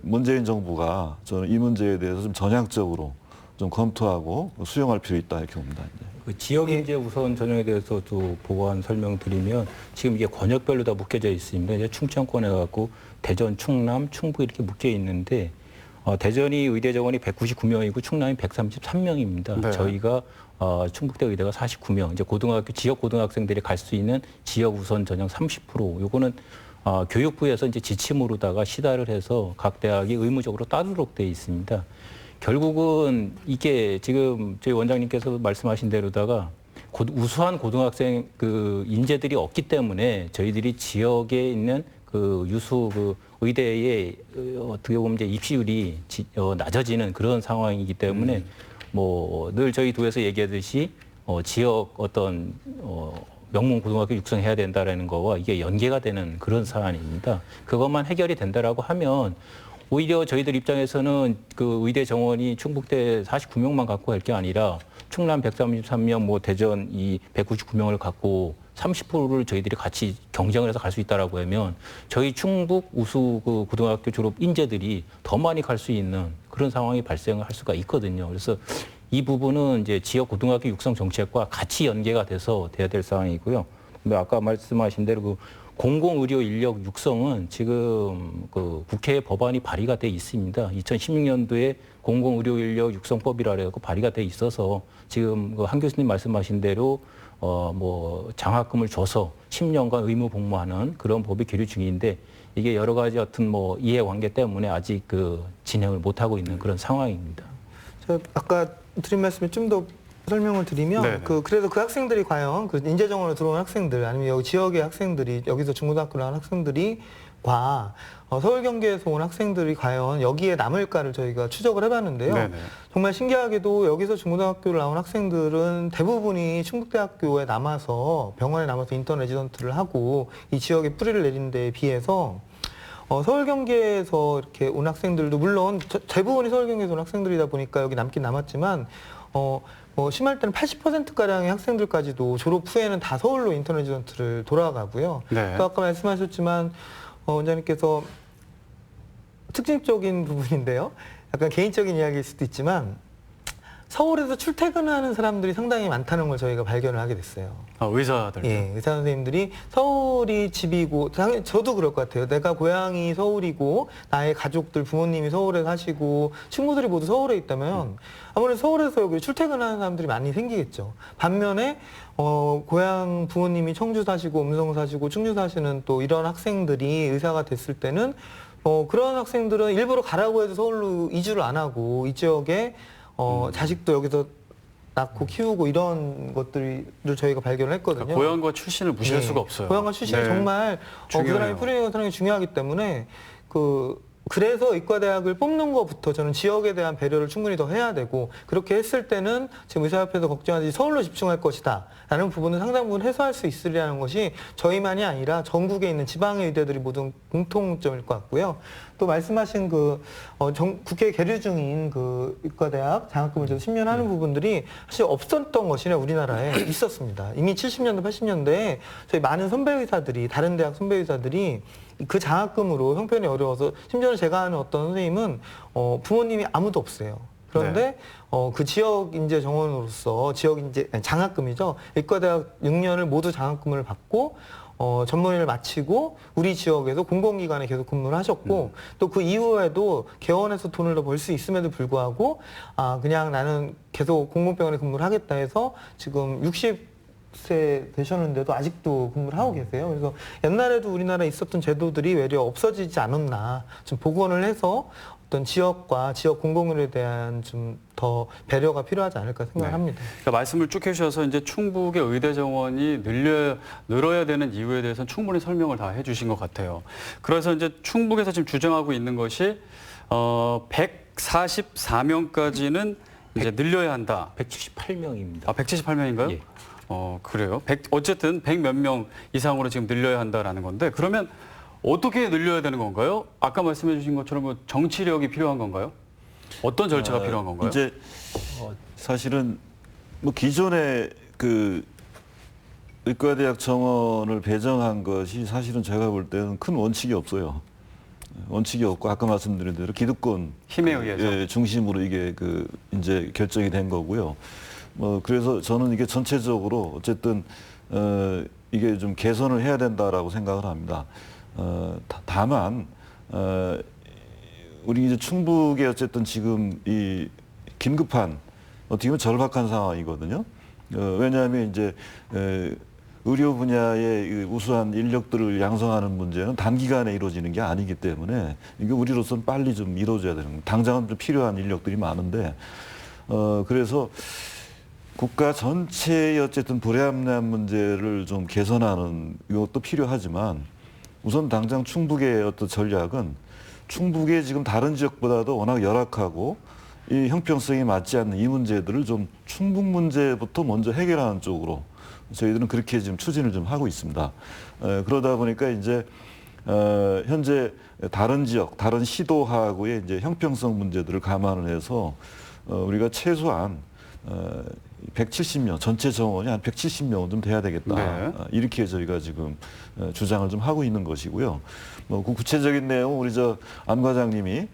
문재인 정부가 저는 이 문제에 대해서 좀 전향적으로 좀 검토하고 수용할 필요 있다 이렇게 봅니다. 이제. 그 지역 인재 우선 전형에 대해서도 보완 설명드리면 지금 이게 권역별로 다 묶여져 있습니다. 이제 충청권에 갖고 대전, 충남, 충북 이렇게 묶여 있는데 대전이 의대 정원이 199명이고 충남이 133명입니다. 네. 저희가 충북대 의대가 49명, 이제 지역 고등학생들이 갈 수 있는 지역 우선 전형 30%. 요거는 교육부에서 이제 지침으로다가 시달을 해서 각 대학이 의무적으로 따르도록 돼 있습니다. 결국은 이게 지금 저희 원장님께서 말씀하신 대로다가 우수한 고등학생 인재들이 없기 때문에 저희들이 지역에 있는 유수 의대의 어떻게 보면 이제 입시율이 낮아지는 그런 상황이기 때문에 뭐 늘 저희 도에서 얘기하듯이 지역 어떤 명문 고등학교 육성해야 된다라는 거와 이게 연계가 되는 그런 사안입니다. 그것만 해결이 된다라고 하면 오히려 저희들 입장에서는 그 의대 정원이 충북대 49명만 갖고 갈 게 아니라 충남 133명, 뭐 대전 이 199명을 갖고 30%를 저희들이 같이 경쟁을 해서 갈 수 있다라고 하면 저희 충북 우수 고등학교 졸업 인재들이 더 많이 갈 수 있는 그런 상황이 발생을 할 수가 있거든요. 그래서 이 부분은 이제 지역 고등학교 육성 정책과 같이 연계가 돼서 돼야 될 상황이고요. 아까 말씀하신 대로 공공의료 인력 육성은 지금 국회에 법안이 발의가 돼 있습니다. 2016년도에 공공의료 인력 육성법이라고 발의가 돼 있어서 지금 한 교수님 말씀하신 대로 뭐 장학금을 줘서 10년간 의무 복무하는 그런 법이 계류 중인데 이게 여러 가지 어떤 뭐 이해관계 때문에 아직 진행을 못 하고 있는 그런 상황입니다. 저 아까 드린 말씀에 좀 더 설명을 드리면 네네. 그래서 그 학생들이 과연 그 인재 정원으로 들어온 학생들 아니면 여기 지역의 학생들이 여기서 중고등학교 나온 학생들이 서울 경기에서 온 학생들이 과연 여기에 남을까를 저희가 추적을 해봤는데요. 네네. 정말 신기하게도 여기서 중고등학교를 나온 학생들은 대부분이 충북대학교에 남아서 병원에 남아서 인턴 레지던트를 하고 이 지역에 뿌리를 내린 데에 비해서 서울 경기에서 이렇게 온 학생들도 물론 대부분이 서울 경기에서 온 학생들이다 보니까 여기 남긴 남았지만 심할 때는 80%가량의 학생들까지도 졸업 후에는 다 서울로 인턴 레지던트를 돌아가고요. 네. 또 아까 말씀하셨지만 원장님께서 특징적인 부분인데요. 약간 개인적인 이야기일 수도 있지만 서울에서 출퇴근하는 사람들이 상당히 많다는 걸 저희가 발견을 하게 됐어요. 의사들. 예, 의사 선생님들이 서울이 집이고, 당연히 저도 그럴 것 같아요. 내가 고향이 서울이고, 나의 가족들, 부모님이 서울에 사시고, 친구들이 모두 서울에 있다면, 아무래도 서울에서 여기 출퇴근하는 사람들이 많이 생기겠죠. 반면에, 고향 부모님이 청주 사시고, 음성 사시고, 충주 사시는 또 이런 학생들이 의사가 됐을 때는, 그런 학생들은 일부러 가라고 해도 서울로 이주를 안 하고, 이 지역에 자식도 여기서 낳고 키우고 이런 것들을 저희가 발견을 했거든요. 그러니까 고향과 출신을 무시할 수가 없어요. 고향과 출신이 네. 정말 그 사람이 중요해요. 뿌리는 사람이 중요하기 때문에 그래서 의과대학을 뽑는 것부터 저는 지역에 대한 배려를 충분히 더 해야 되고 그렇게 했을 때는 지금 의사협회에서 걱정하듯이 서울로 집중할 것이다 라는 부분은 상당 부분 해소할 수 있으리라는 것이 저희만이 아니라 전국에 있는 지방의 의대들이 모두 공통점일 것 같고요. 또 말씀하신 국회 계류 중인 의과대학 장학금을 줘서 10년 하는 부분들이 사실 없었던 것이냐 우리나라에 있었습니다. 이미 70년대 80년대에 저희 많은 선배 의사들이 다른 대학 선배 의사들이 그 장학금으로 형편이 어려워서 심지어는 제가 아는 어떤 선생님은 부모님이 아무도 없어요. 그런데 그 지역 인재 정원으로서 지역 인재 장학금이죠. 의과대학 6년을 모두 장학금을 받고 전문의를 마치고 우리 지역에서 공공기관에 계속 근무를 하셨고 또 그 이후에도 개원해서 돈을 더 벌 수 있음에도 불구하고 그냥 나는 계속 공공병원에 근무를 하겠다 해서 지금 60세 되셨는데도 아직도 근무를 하고 계세요. 그래서 옛날에도 우리나라에 있었던 제도들이 외려 없어지지 않았나 좀 복원을 해서 어떤 지역과 지역 공공의료에 대한 좀 더 배려가 필요하지 않을까 생각합니다. 그러니까 말씀을 쭉 해주셔서 이제 충북의 의대 정원이 늘어야 되는 이유에 대해서는 충분히 설명을 다 해주신 것 같아요. 그래서 이제 충북에서 지금 주장하고 있는 것이 144명까지는 이제 늘려야 한다. 178명입니다. 178명인가요? 예. 그래요. 어쨌든 100 몇 명 이상으로 지금 늘려야 한다라는 건데 그러면 어떻게 늘려야 되는 건가요? 아까 말씀해 주신 것처럼 뭐 정치력이 필요한 건가요? 어떤 절차가 필요한 건가요? 이제 사실은 뭐 기존에 의과대학 정원을 배정한 것이 사실은 제가 볼 때는 큰 원칙이 없어요. 원칙이 없고 아까 말씀드린 대로 기득권 힘에 의해서 중심으로 이게 이제 결정이 된 거고요. 그래서 저는 이게 전체적으로 어쨌든 이게 좀 개선을 해야 된다라고 생각을 합니다. 다만 우리 이제 충북에 어쨌든 지금 이 긴급한 어떻게 보면 절박한 상황이거든요. 왜냐하면 이제 의료 분야의 우수한 인력들을 양성하는 문제는 단기간에 이루어지는 게 아니기 때문에 이게 우리로서는 빨리 좀 이루어져야 되는 겁니다. 당장은 좀 필요한 인력들이 많은데 그래서 국가 전체의 어쨌든 불합리한 문제를 좀 개선하는 이것도 필요하지만 우선 당장 충북의 어떤 전략은 충북의 지금 다른 지역보다도 워낙 열악하고 이 형평성이 맞지 않는 이 문제들을 좀 충북 문제부터 먼저 해결하는 쪽으로 저희들은 그렇게 지금 추진을 좀 하고 있습니다. 그러다 보니까 이제 현재 다른 지역, 다른 시도하고의 이제 형평성 문제들을 감안을 해서 우리가 최소한 170명, 전체 정원이 한 170명은 좀 돼야 되겠다. 네. 이렇게 저희가 지금 주장을 좀 하고 있는 것이고요. 그 구체적인 내용은 우리 안 과장님이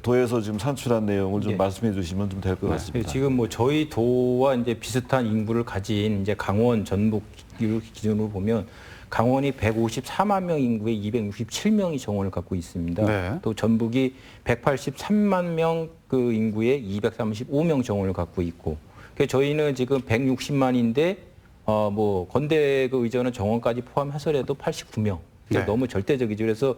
도에서 지금 산출한 내용을 좀 말씀해 주시면 좀 될 것 같습니다. 지금 뭐 저희 도와 이제 비슷한 인구를 가진 이제 강원, 전북 기준으로 보면 강원이 154만 명 인구에 267명이 정원을 갖고 있습니다. 네. 또 전북이 183만 명 그 인구에 235명 정원을 갖고 있고, 저희는 지금 160만인데 뭐 건대 그 의전은 정원까지 포함해서라도 89명. 네. 너무 절대적이죠. 그래서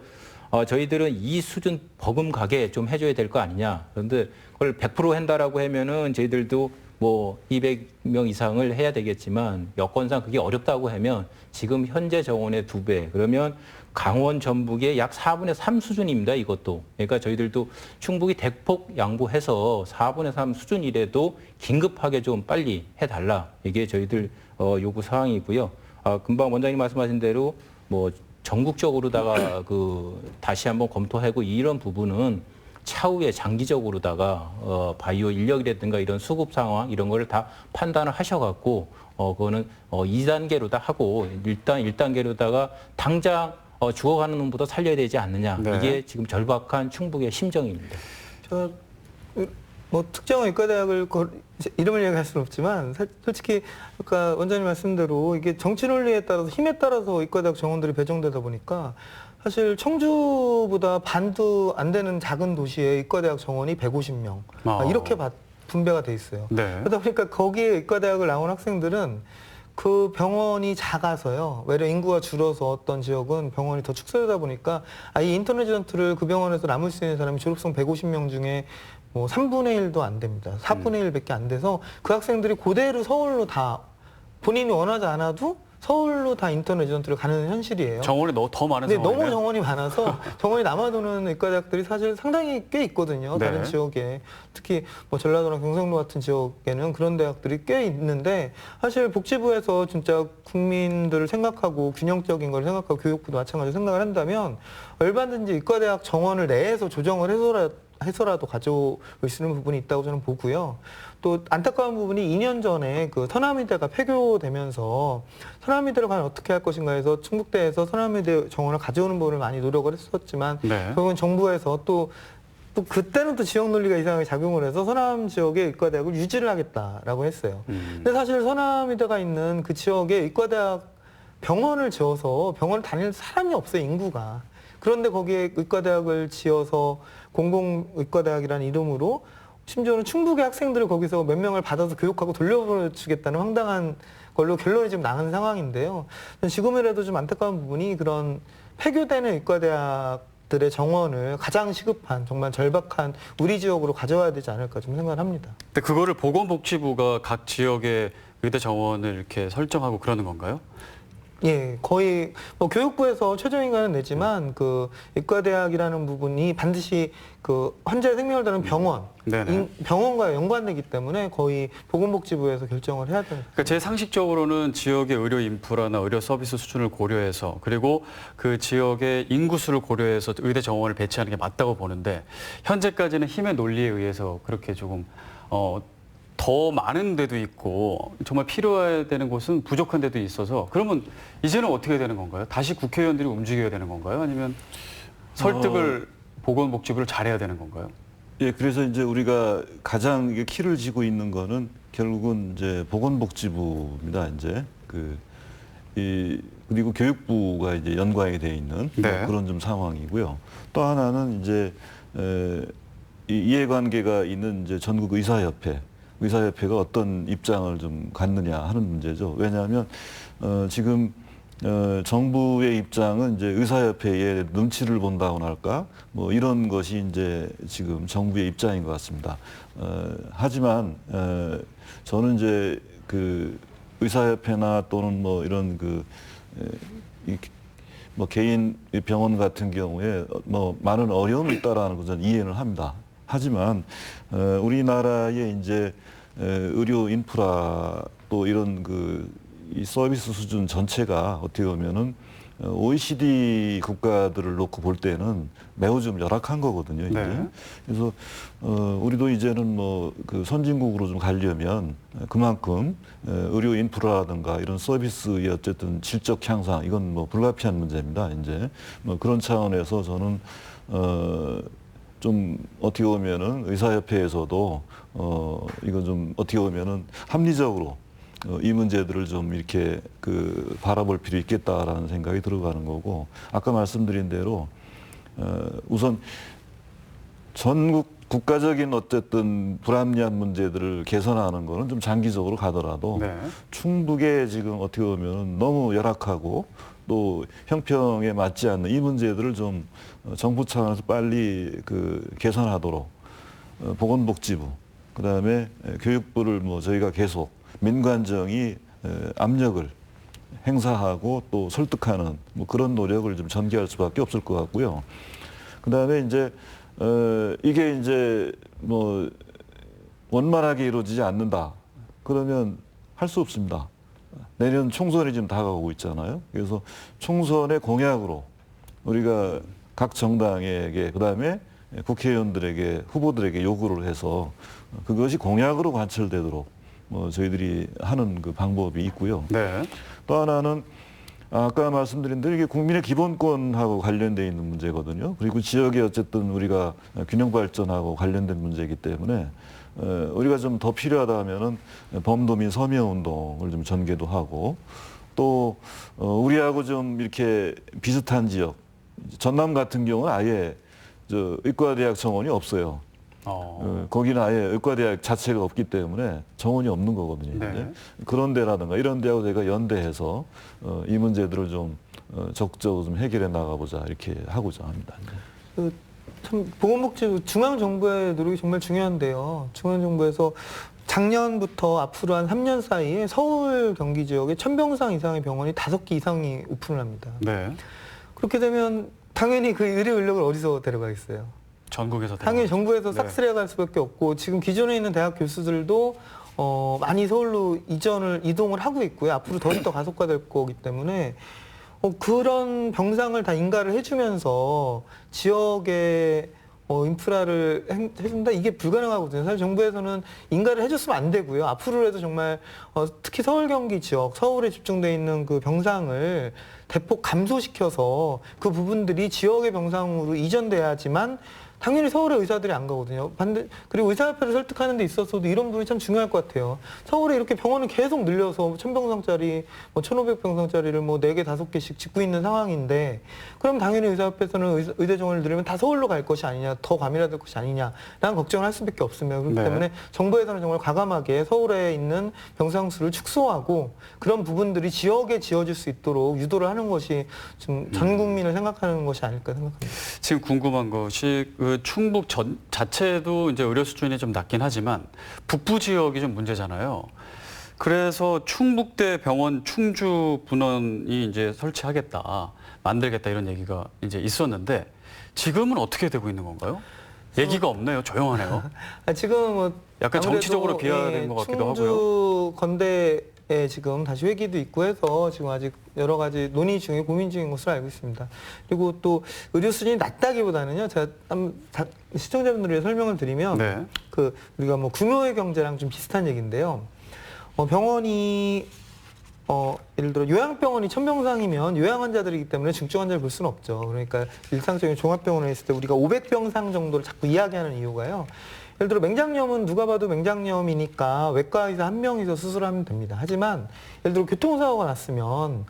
저희들은 이 수준 버금가게 좀 해줘야 될 거 아니냐. 그런데 그걸 100% 한다라고 하면은 저희들도 뭐 200명 이상을 해야 되겠지만 여건상 그게 어렵다고 하면 지금 현재 정원의 2배. 그러면 강원 전북의 약 4분의 3 수준입니다. 이것도. 그러니까 저희들도 충북이 대폭 양보해서 4분의 3 수준이라도 긴급하게 좀 빨리 해달라. 이게 저희들 요구 사항이고요. 금방 원장님 말씀하신 대로 뭐 전국적으로다가 다시 한번 검토하고 이런 부분은 차후에 장기적으로다가 바이오 인력이라든가 이런 수급 상황 이런 거를 다 판단을 하셔갖고 그거는 2단계로 다 하고 일단 1단계로다가 당장 죽어가는 놈보다 살려야 되지 않느냐. 네. 이게 지금 절박한 충북의 심정입니다. 뭐 특정 의과대학을 이름을 얘기할 수는 없지만 솔직히 아까 원장님 말씀대로 이게 정치 논리에 따라서 힘에 따라서 의과대학 정원들이 배정되다 보니까 사실 청주보다 반도 안 되는 작은 도시에 의과대학 정원이 150명 이렇게 분배가 돼 있어요. 네. 그러다 보니까 거기에 의과대학을 나온 학생들은 그 병원이 작아서요. 외려 인구가 줄어서 어떤 지역은 병원이 더 축소되다 보니까 이 인터넷 전투를 그 병원에서 남을 수 있는 사람이 졸업생 150명 중에 뭐 3분의 1도 안 됩니다. 4분의 1밖에 안 돼서 그 학생들이 그대로 서울로 다 본인이 원하지 않아도 서울로 다 인터넷 전투를 가는 현실이에요. 정원이 더 많은 근데 상황이네요. 너무 정원이 많아서 정원이 남아도는 의과대학들이 사실 상당히 꽤 있거든요. 네. 다른 지역에. 특히 뭐 전라도나 경상도 같은 지역에는 그런 대학들이 꽤 있는데 사실 복지부에서 진짜 국민들을 생각하고 균형적인 걸 생각하고 교육부도 마찬가지로 생각을 한다면 얼마든지 의과대학 정원을 내에서 조정을 해서라도 가져올 수 있는 부분이 있다고 저는 보고요. 또 안타까운 부분이 2년 전에 그 서남의대가 폐교되면서 서남의대를 과연 어떻게 할 것인가 해서 충북대에서 서남의대 정원을 가져오는 부분을 많이 노력을 했었지만 네. 결국은 정부에서 또 그때는 또 지역 논리가 이상하게 작용을 해서 서남 지역의 의과대학을 유지를 하겠다라고 했어요. 근데 사실 서남의대가 있는 그 지역에 의과대학 병원을 지어서 병원을 다니는 사람이 없어요, 인구가. 그런데 거기에 의과대학을 지어서 공공의과대학이라는 이름으로 심지어는 충북의 학생들을 거기서 몇 명을 받아서 교육하고 돌려보내주겠다는 황당한 걸로 결론이 지금 나는 상황인데요. 지금이라도 좀 안타까운 부분이 그런 폐교되는 의과대학들의 정원을 가장 시급한 정말 절박한 우리 지역으로 가져와야 되지 않을까 좀 생각을 합니다. 근데 그거를 보건복지부가 각 지역의 의대 정원을 이렇게 설정하고 그러는 건가요? 예, 거의 뭐 교육부에서 최저인가는 내지만 그 의과대학이라는 부분이 반드시 그 환자의 생명을 다루는 병원, 네네. 병원과 연관되기 때문에 거의 보건복지부에서 결정을 해야 되는. 그러니까 제 상식적으로는 지역의 의료 인프라나 의료 서비스 수준을 고려해서 그리고 그 지역의 인구수를 고려해서 의대 정원을 배치하는 게 맞다고 보는데 현재까지는 힘의 논리에 의해서 그렇게 조금 더 많은 데도 있고 정말 필요해야 되는 곳은 부족한 데도 있어서 그러면 이제는 어떻게 되는 건가요? 다시 국회의원들이 움직여야 되는 건가요? 아니면 설득을 보건복지부를 잘해야 되는 건가요? 예, 그래서 이제 우리가 가장 이게 키를 쥐고 있는 거는 결국은 이제 보건복지부입니다. 이제 그리고 교육부가 이제 연관이 돼 있는 네. 그런 좀 상황이고요. 또 하나는 이제 이 이해관계가 있는 이제 전국 의사협회가 어떤 입장을 좀 갖느냐 하는 문제죠. 왜냐하면 지금 정부의 입장은 이제 의사협회의 눈치를 본다고나 할까 뭐 이런 것이 이제 지금 정부의 입장인 것 같습니다. 하지만 저는 이제 그 의사협회나 또는 뭐 이런 뭐 개인 병원 같은 경우에 뭐 많은 어려움이 있다라는 걸 저는 이해를 합니다. 하지만 우리나라의 이제 의료 인프라 또 이런 이 서비스 수준 전체가 어떻게 보면은 OECD 국가들을 놓고 볼 때는 매우 좀 열악한 거거든요. 이제. 네. 그래서 우리도 이제는 뭐 그 선진국으로 좀 가려면 그만큼 의료 인프라라든가 이런 서비스의 어쨌든 질적 향상 이건 뭐 불가피한 문제입니다. 이제 뭐 그런 차원에서 저는 좀 어떻게 보면은 의사협회에서도 이거 좀 어떻게 보면은 합리적으로 이 문제들을 좀 이렇게 바라볼 필요 있겠다라는 생각이 들어가는 거고 아까 말씀드린 대로 우선 전국 국가적인 어쨌든 불합리한 문제들을 개선하는 거는 좀 장기적으로 가더라도 네. 충북에 지금 어떻게 보면 너무 열악하고 또 형평에 맞지 않는 이 문제들을 좀 정부 차원에서 빨리 개선하도록 보건복지부 그다음에 교육부를 뭐 저희가 계속 민관정이 압력을 행사하고 또 설득하는 뭐 그런 노력을 좀 전개할 수밖에 없을 것 같고요. 그다음에 이제 이게 이제 뭐 원만하게 이루어지지 않는다. 그러면 할 수 없습니다. 내년 총선이 지금 다가오고 있잖아요. 그래서 총선의 공약으로 우리가 각 정당에게 그다음에 국회의원들에게 후보들에게 요구를 해서 그것이 공약으로 관철되도록 뭐 저희들이 하는 그 방법이 있고요. 네. 또 하나는 아까 말씀드린 대로 이게 국민의 기본권하고 관련돼 있는 문제거든요. 그리고 지역에 어쨌든 우리가 균형 발전하고 관련된 문제이기 때문에 우리가 좀 더 필요하다 하면은 범도민 서명 운동을 좀 전개도 하고 또 우리하고 좀 이렇게 비슷한 지역 전남 같은 경우는 아예 저 의과대학 정원이 없어요. 거기는 아예 의과대학 자체가 없기 때문에 정원이 없는 거거든요. 네. 그런 데라든가 이런 데하고 저희가 연대해서 이 문제들을 좀 적극적으로 좀 해결해 나가보자 이렇게 하고자 합니다. 참 보건복지부 중앙정부의 노력이 정말 중요한데요. 중앙정부에서 작년부터 앞으로 한 3년 사이에 서울 경기 지역에 1000병상 이상의 병원이 5개 이상이 오픈을 합니다. 네. 그렇게 되면 당연히 그 의료 인력을 어디서 데려가겠어요? 전국에서 당연히 정부에서 네. 싹쓸이해 갈 수밖에 없고 지금 기존에 있는 대학 교수들도 많이 서울로 이동을 하고 있고요. 앞으로 더 가속화될 거기 때문에 그런 병상을 다 인가를 해주면서 지역에 인프라를 해준다 이게 불가능하거든요. 사실 정부에서는 인가를 해줬으면 안 되고요. 앞으로라도 정말 특히 서울 경기 지역, 서울에 집중돼 있는 그 병상을 대폭 감소시켜서 그 부분들이 지역의 병상으로 이전돼야지만 당연히 서울의 의사들이 안 가거든요. 그리고 의사협회를 설득하는 데 있어서도 이런 부분이 참 중요할 것 같아요. 서울에 이렇게 병원을 계속 늘려서 1000병상짜리, 1500병상짜리를 뭐 4개, 5개씩 짓고 있는 상황인데 그럼 당연히 의사협회에서는 의대 정원을 늘리면 다 서울로 갈 것이 아니냐, 더 과밀화될 것이 아니냐라는 걱정을 할 수밖에 없습니다. 그렇기 네. 때문에 정부에서는 정말 과감하게 서울에 있는 병상수를 축소하고 그런 부분들이 지역에 지어질 수 있도록 유도를 하는 것이 좀 전 국민을 생각하는 것이 아닐까 생각합니다. 지금 궁금한 것이 충북 자체도 이제 의료 수준이 좀 낮긴 하지만 북부 지역이 좀 문제잖아요. 그래서 충북대 병원 충주 분원이 이제 설치하겠다, 만들겠다 이런 얘기가 이제 있었는데 지금은 어떻게 되고 있는 건가요? 얘기가 없네요. 조용하네요. 지금 뭐 약간 정치적으로 아무래도, 비화된 것 같기도 하고요. 충주 건대에 지금 다시 회기도 있고 해서 지금 아직 여러 가지 논의 중에 고민 중인 것으로 알고 있습니다. 그리고 또 의료 수준이 낮다기보다는요, 제가 시청자분들을 위해 설명을 드리면 네. 그 우리가 뭐 규모의 경제랑 좀 비슷한 얘기인데요. 병원이 예를 들어 요양병원이 1000병상이면 요양 환자들이기 때문에 중증 환자를 볼 수는 없죠. 그러니까 일상적인 종합병원에 있을 때 우리가 500병상 정도를 자꾸 이야기하는 이유가요. 예를 들어 맹장염은 누가 봐도 맹장염이니까 외과 의사 한 명이서 수술하면 됩니다. 하지만 예를 들어 교통사고가 났으면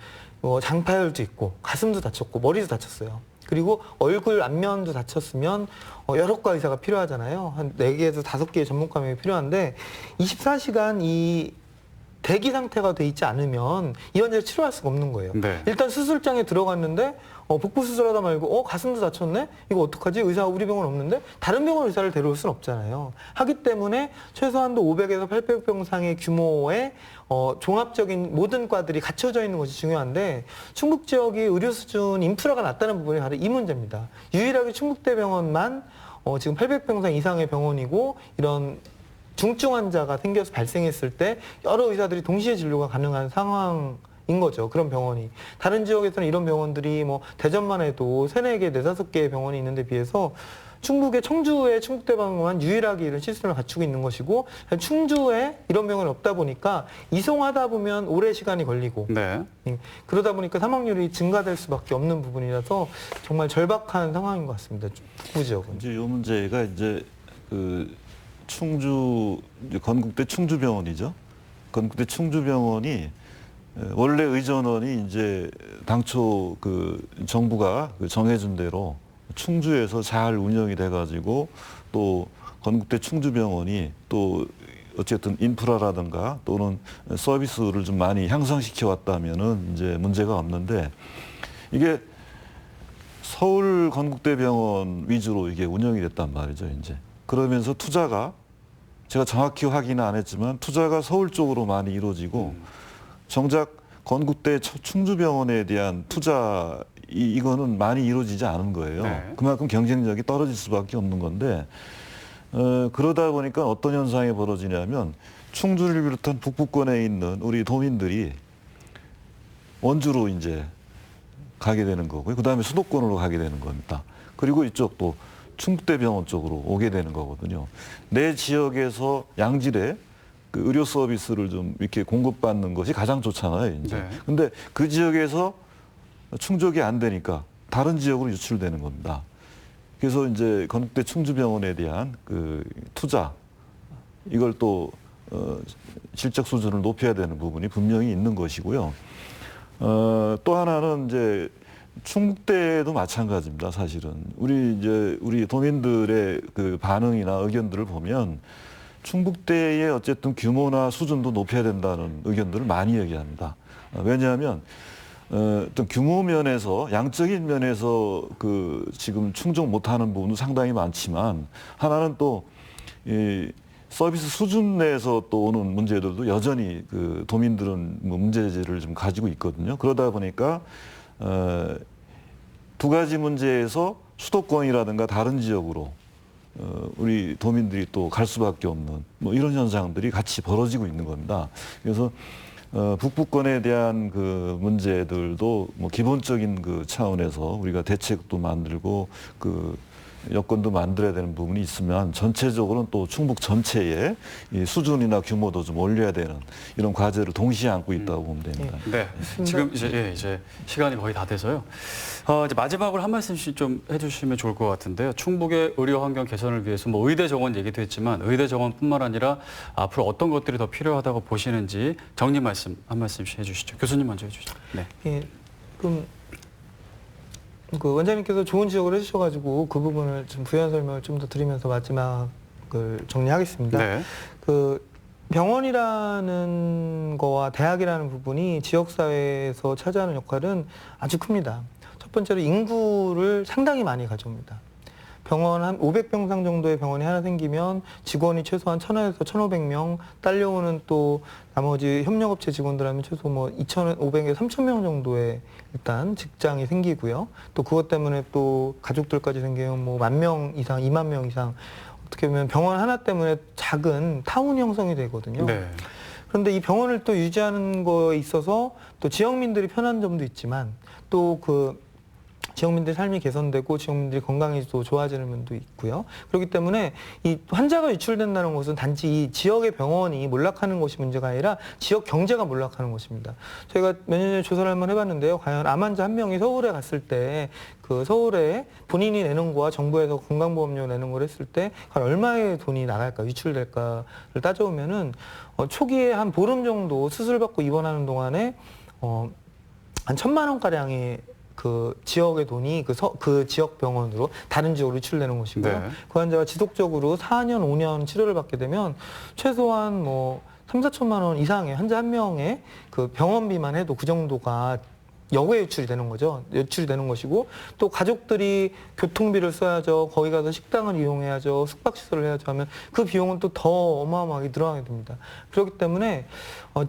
장파열도 있고 가슴도 다쳤고 머리도 다쳤어요. 그리고 얼굴 안면도 다쳤으면 여러 과 의사가 필요하잖아요. 한 4개에서 5개의 전문가 명이 필요한데 24시간 이 대기 상태가 돼 있지 않으면 이 환자를 치료할 수가 없는 거예요. 네. 일단 수술장에 들어갔는데 복부 수술하다 말고 가슴도 다쳤네? 이거 어떡하지? 의사 우리 병원 없는데? 다른 병원 의사를 데려올 수는 없잖아요. 하기 때문에 최소한도 500에서 800병상의 규모의 종합적인 모든 과들이 갖춰져 있는 것이 중요한데 충북 지역이 의료 수준 인프라가 낮다는 부분이 바로 이 문제입니다. 유일하게 충북대병원만 지금 800병상 이상의 병원이고 이런 중증 환자가 생겨서 발생했을 때 여러 의사들이 동시에 진료가 가능한 상황인 거죠. 그런 병원이. 다른 지역에서는 이런 병원들이 뭐 대전만 해도 3, 4개, 4, 5개의 병원이 있는데 비해서 충북의 청주의 충북대병원만 유일하게 이런 시스템을 갖추고 있는 것이고 충주에 이런 병원이 없다 보니까 이송하다 보면 오래 시간이 걸리고 네. 그러다 보니까 사망률이 증가될 수밖에 없는 부분이라서 정말 절박한 상황인 것 같습니다. 북부 지역은. 이제 이 문제가 이제 건국대 충주병원이죠. 건국대 충주병원이 원래 의전원이 이제 당초 그 정부가 정해준 대로 충주에서 잘 운영이 돼가지고 또 건국대 충주병원이 또 어쨌든 인프라라든가 또는 서비스를 좀 많이 향상시켜 왔다면은 이제 문제가 없는데 이게 서울 건국대병원 위주로 이게 운영이 됐단 말이죠, 이제. 그러면서 투자가 제가 정확히 확인은 안 했지만 투자가 서울 쪽으로 많이 이루어지고 정작 건국대 충주병원에 대한 투자 이거는 많이 이루어지지 않은 거예요. 네. 그만큼 경쟁력이 떨어질 수밖에 없는 건데 그러다 보니까 어떤 현상이 벌어지냐면 충주를 비롯한 북부권에 있는 우리 도민들이 원주로 이제 가게 되는 거고요. 그다음에 수도권으로 가게 되는 겁니다. 그리고 이쪽 또 충북대병원 쪽으로 오게 되는 거거든요. 내 지역에서 양질의 그 의료 서비스를 좀 이렇게 공급받는 것이 가장 좋잖아요. 이제. 네. 근데 그 지역에서 충족이 안 되니까 다른 지역으로 유출되는 겁니다. 그래서 이제 건국대 충주병원에 대한 그 투자 이걸 또 실적 수준을 높여야 되는 부분이 분명히 있는 것이고요. 또 하나는 이제 충북대도 마찬가지입니다. 사실은 우리 도민들의 그 반응이나 의견들을 보면 충북대의 어쨌든 규모나 수준도 높여야 된다는 의견들을 많이 얘기합니다. 왜냐하면 어떤 규모 면에서 양적인 면에서 그 지금 충족 못하는 부분도 상당히 많지만 하나는 또 이 서비스 수준 내에서 또 오는 문제들도 여전히 그 도민들은 뭐 문제제를 좀 가지고 있거든요. 그러다 보니까 두 가지 문제에서 수도권이라든가 다른 지역으로 우리 도민들이 또 갈 수밖에 없는 뭐 이런 현상들이 같이 벌어지고 있는 겁니다. 그래서 북부권에 대한 그 문제들도 뭐 기본적인 그 차원에서 우리가 대책도 만들고 그 여건도 만들어야 되는 부분이 있으면 전체적으로는 또 충북 전체의 이 수준이나 규모도 좀 올려야 되는 이런 과제를 동시에 안고 있다고 보면 됩니다. 네, 지금 이제 시간이 거의 다 돼서요. 이제 마지막으로 한 말씀씩 좀 해주시면 좋을 것 같은데요. 충북의 의료 환경 개선을 위해서 뭐 의대 정원 얘기도 했지만 의대 정원뿐만 아니라 앞으로 어떤 것들이 더 필요하다고 보시는지 정리 말씀 한 말씀씩 해주시죠. 교수님 먼저 해주시죠. 네. 예, 그럼 그 원장님께서 좋은 지적을 해주셔가지고 그 부분을 좀 부연 설명을 좀 더 드리면서 마지막을 정리하겠습니다. 네. 그 병원이라는 거와 대학이라는 부분이 지역사회에서 차지하는 역할은 아주 큽니다. 첫 번째로 인구를 상당히 많이 가져옵니다. 병원 한 500병상 정도의 병원이 하나 생기면 직원이 최소한 1,000에서 1,500명, 딸려오는 또 나머지 협력업체 직원들 하면 최소 뭐 2,500에서 3,000명 정도의 일단 직장이 생기고요. 또 그것 때문에 또 가족들까지 생기면 뭐 10,000명 이상, 20,000명 이상 어떻게 보면 병원 하나 때문에 작은 타운 형성이 되거든요. 네. 그런데 이 병원을 또 유지하는 거에 있어서 또 지역민들이 편한 점도 있지만 또 그 지역민들의 삶이 개선되고 지역민들이 건강이 또 좋아지는 면도 있고요. 그렇기 때문에 이 환자가 유출된다는 것은 단지 이 지역의 병원이 몰락하는 것이 문제가 아니라 지역 경제가 몰락하는 것입니다. 저희가 몇 년 전에 조사를 한번 해봤는데요. 과연 암 환자 한 명이 서울에 갔을 때 그 서울에 본인이 내는 거와 정부에서 건강보험료 내는 걸 했을 때 과연 얼마의 돈이 나갈까, 유출될까를 따져보면은 초기에 한 보름 정도 수술받고 입원하는 동안에 한 1,000만 원가량의 그 지역의 돈이 그 지역 병원으로 다른 지역으로 유출되는 것이고요. 네. 그 환자가 지속적으로 4년, 5년 치료를 받게 되면 최소한 뭐 3,4천만 원 이상의 환자 한 명의 그 병원비만 해도 그 정도가 역외 유출이 되는 거죠. 유출이 되는 것이고 또 가족들이 교통비를 써야죠. 거기 가서 식당을 이용해야죠. 숙박시설을 해야죠 하면 그 비용은 또 더 어마어마하게 늘어나게 됩니다. 그렇기 때문에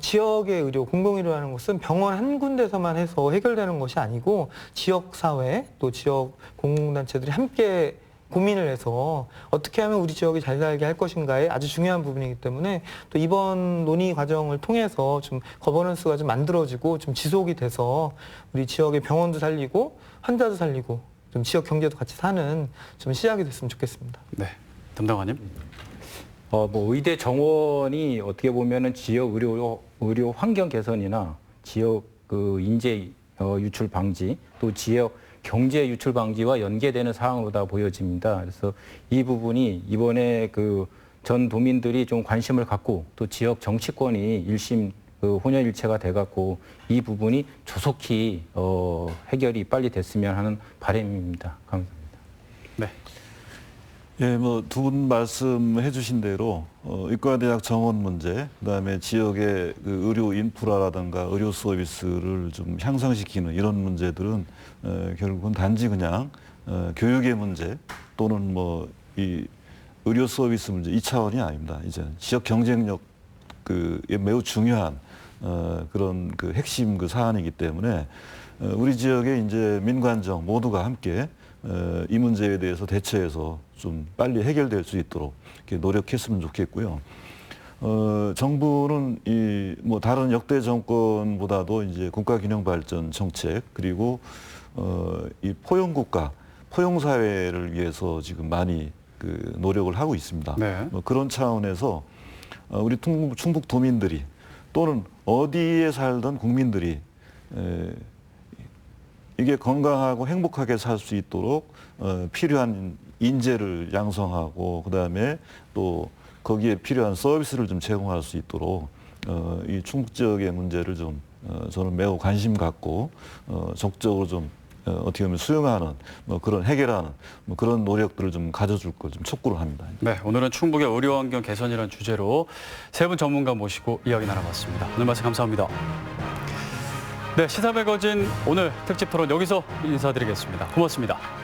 지역의 의료, 공공의료라는 것은 병원 한 군데서만 해서 해결되는 것이 아니고 지역사회 또 지역 공공단체들이 함께 고민을 해서 어떻게 하면 우리 지역이 잘 살게 할 것인가에 아주 중요한 부분이기 때문에 또 이번 논의 과정을 통해서 좀 거버넌스가 좀 만들어지고 좀 지속이 돼서 우리 지역의 병원도 살리고 환자도 살리고 좀 지역 경제도 같이 사는 좀 시작이 됐으면 좋겠습니다. 네. 담당관님. 뭐 의대 정원이 어떻게 보면은 지역 의료 환경 개선이나 지역 그 인재 유출 방지 또 지역 경제 유출 방지와 연계되는 사항으로 다 보여집니다. 그래서 이 부분이 이번에 그 전 도민들이 좀 관심을 갖고 또 지역 정치권이 일심 그 혼연일체가 돼갖고 이 부분이 조속히 해결이 빨리 됐으면 하는 바람입니다. 감사합니다. 네. 예, 뭐 두 분 말씀해 주신 대로 의과대학 정원 문제, 그다음에 지역의 그 의료 인프라라든가 의료 서비스를 좀 향상시키는 이런 문제들은 결국은 단지 그냥 교육의 문제 또는 뭐 이 의료 서비스 문제 이 차원이 아닙니다. 이제 지역 경쟁력 에 매우 중요한 그런 그 핵심 그 사안이기 때문에 우리 지역의 이제 민관정 모두가 함께 이 문제에 대해서 대처해서 좀 빨리 해결될 수 있도록 이렇게 노력했으면 좋겠고요. 정부는 이 뭐 다른 역대 정권보다도 이제 국가균형발전 정책 그리고 이 포용국가, 포용사회를 위해서 지금 많이 그 노력을 하고 있습니다. 네. 뭐 그런 차원에서 우리 충북 도민들이 또는 어디에 살던 국민들이 이게 건강하고 행복하게 살 수 있도록 필요한 인재를 양성하고 그다음에 또 거기에 필요한 서비스를 좀 제공할 수 있도록 이 충북 지역의 문제를 좀 저는 매우 관심 갖고 적극적으로 좀 어떻게 보면 수용하는 뭐 그런 해결하는 뭐 그런 노력들을 좀 가져줄 걸 좀 촉구를 합니다. 네, 오늘은 충북의 의료 환경 개선이라는 주제로 세 분 전문가 모시고 이야기 나눠봤습니다. 오늘 말씀 감사합니다. 네, 시사매거진 오늘 특집 토론 여기서 인사드리겠습니다. 고맙습니다.